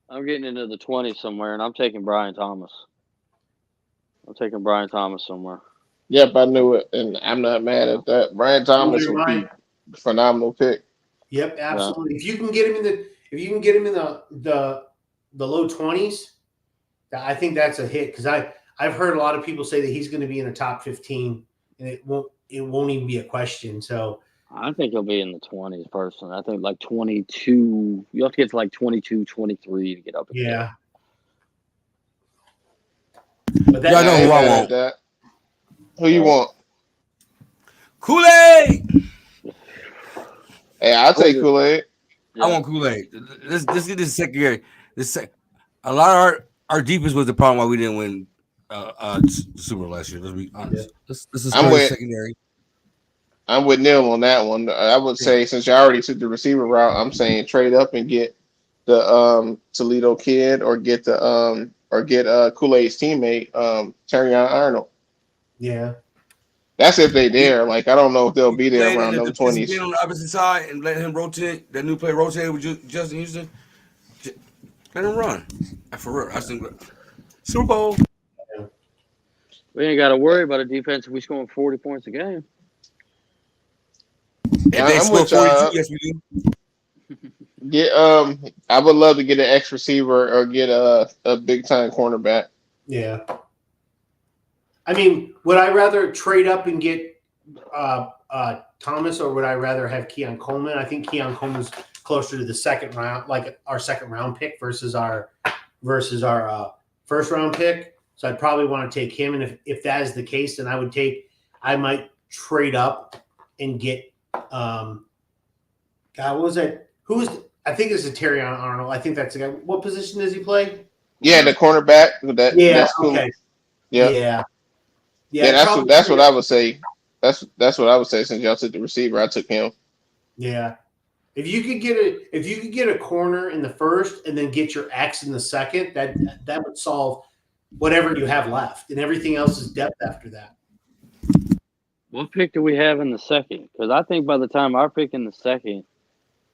I'm getting into the 20s somewhere, and I'm taking Brian Thomas. Somewhere. Yep, I knew it, and I'm not mad at that. Brian Thomas would be a phenomenal pick. Yep, absolutely. Yeah. If you can get him in the low 20s, I think that's a hit, because I've heard a lot of people say that he's going to be in the top 15, and it won't even be a question. So I think he'll be in the 20s personally. I think like 22. You have to get to like 22, 23 to get up. Yeah. But I know who I want. That. Who you want? Kool-Aid. Hey, I'll take Kool-Aid. Yeah. I want Kool-Aid. Let's get this secondary. A lot of our defense was the problem why we didn't win Super Bowl last year. Let's be honest. Yeah. This is secondary. I'm with Neil on that one. I would say, since you already took the receiver route, I'm saying trade up and get the Toledo kid, or get the Kool-Aid's teammate, Terrion Arnold. Yeah. That's if they dare. Like, I don't know if they'll be there around the 20s. Get on the opposite side and let him rotate. That new play rotated with Justin Houston. Let him run. For real. I think Super Bowl. We ain't got to worry about a defense if we scoring 40 points a game. If they score 42, yes, we do. I would love to get an X receiver or get a big time cornerback. Yeah. I mean, would I rather trade up and get Thomas, or would I rather have Keon Coleman? I think Keon Coleman's closer to the second round, like our second round pick versus our first round pick. So I'd probably want to take him. And if that is the case, then I might trade up and get God, what was that? I think it's a Terrion Arnold. I think that's the guy. What position does he play? Yeah, the cornerback. That's cool. Okay. Yeah. That's what I would say. That's what I would say. Since y'all took the receiver, I took him. Yeah. If you could get a corner in the first and then get your X in the second, that would solve whatever you have left, and everything else is depth after that. What pick do we have in the second? Because I think by the time our pick in the second,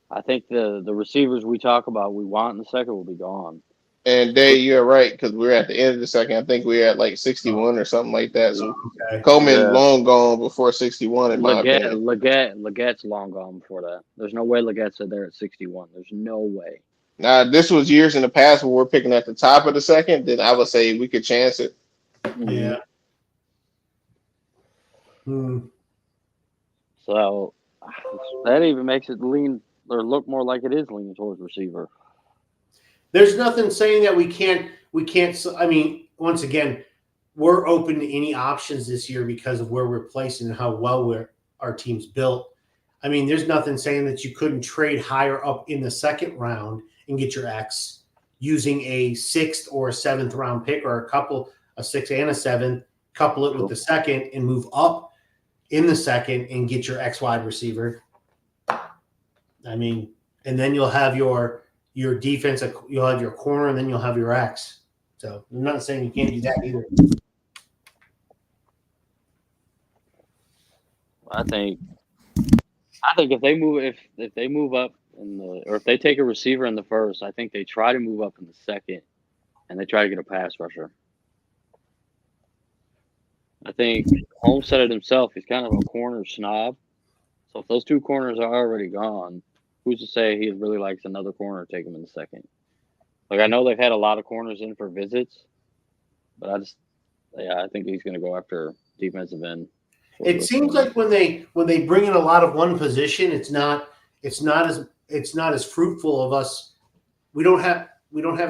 I think the receivers we talk about we want in the second will be gone. And Dave, you're right, because we're at the end of the second. I think we're at like 61 or something like that. So Coleman's long gone before 61, in my opinion. Legatte's long gone before that. There's no way Legatte's there at 61. There's no way. Now, this was years in the past when we're picking at the top of the second, then I would say we could chance it. Yeah. So that even makes it lean or look more like it is leaning towards receiver. There's nothing saying that we can't. I mean, once again, we're open to any options this year because of where we're placing and how well our team's built. I mean, there's nothing saying that you couldn't trade higher up in the second round and get your X using a 6th or a 7th round pick, or a 6th and a 7th, couple it with the second and move up in the second and get your X wide receiver. I mean, and then you'll have your defense, you'll have your corner, and then you'll have your X. So I'm not saying you can't do that either. I think if they move up or if they take a receiver in the first, I think they try to move up in the second, and they try to get a pass rusher. I think Holmes said it himself. He's kind of a corner snob. So if those two corners are already gone, who's to say he really likes another corner to take him in the second? Like, I know they've had a lot of corners in for visits, but I think he's going to go after defensive end. It seems like when they bring in a lot of one position, it's not as fruitful of us. We don't have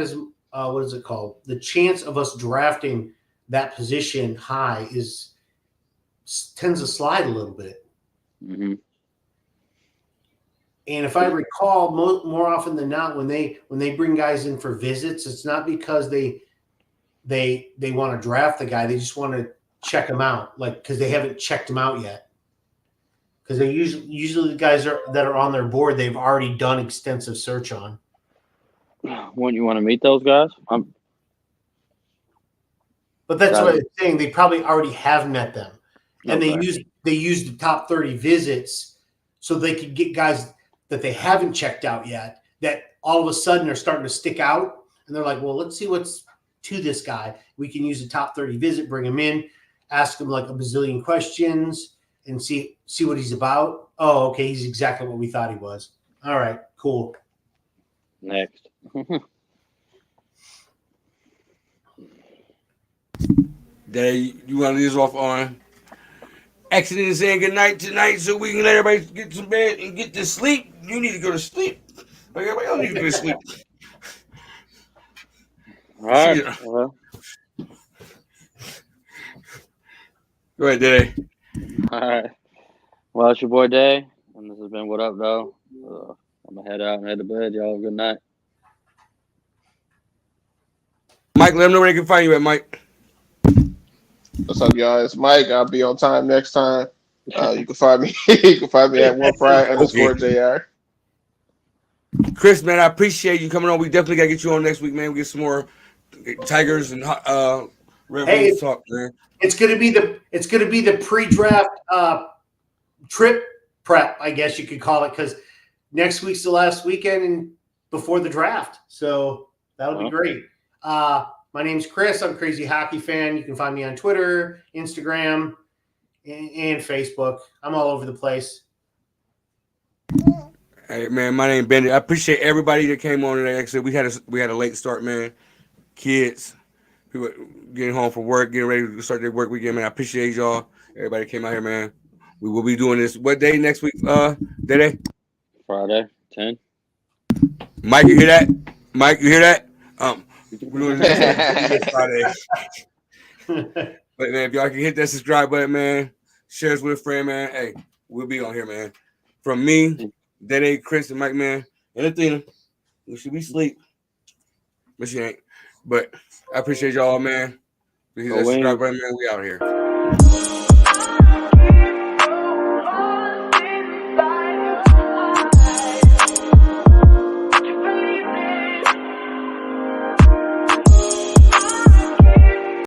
as what is it called? The chance of us drafting that position high tends to slide a little bit. Mm-hmm. And if I recall, more often than not, when they bring guys in for visits, it's not because they want to draft the guy. They just want to check him out, like, because they haven't checked him out yet. Because they usually the guys that are on their board, they've already done extensive search on. Wouldn't you want to meet those guys? But that's what I'm saying. They probably already have met them, and they use the top 30 visits so they could get guys that they haven't checked out yet, that all of a sudden are starting to stick out, and they're like, well, let's see what's to this guy. We can use the top 30 visit, bring him in, ask him like a bazillion questions, and see what he's about. Oh, okay, he's exactly what we thought he was. All right, cool. Next. DaeDae, you want to lead us off on accident saying good night tonight so we can let everybody get to bed and get to sleep? You need to go to sleep. Like everybody else needs to go to sleep. All right. Go ahead, DaeDae. All right. Well, it's your boy Dae, and this has been What Up Doe. I'm going to head out and head to bed. Y'all have a good night. Mike, let them know where they can find you at, Mike. What's up, y'all? It's Mike. I'll be on time next time. You can find me. You can find me at @1Pride_JR. Chris, man, I appreciate you coming on. We definitely gotta get you on next week, man. We get some more Tigers and Red Wings talk, man. It's gonna be the pre-draft trip prep, I guess you could call it, because next week's the last weekend and before the draft, so that'll be great. My name's Chris. I'm Crazy Hockey Fan. You can find me on Twitter, Instagram, and Facebook. I'm all over the place. Hey, man, my name's Bandit. I appreciate everybody that came on today. Like I said, we had a late start, man. Kids, people getting home from work, getting ready to start their work weekend, man. I appreciate y'all. Everybody came out here, man. We will be doing this. What day next week? DaeDae? Friday, 10. Mike, you hear that? Mike, you hear that? We're doing this Friday. But man, if y'all can hit that subscribe button, man, share us with a friend, man. Hey, we'll be on here, man. From me, DaeDae, Chris, and Mike, man, and Athena. We should be asleep, but she ain't. But I appreciate y'all, man. Hit that subscribe button, man. We out here.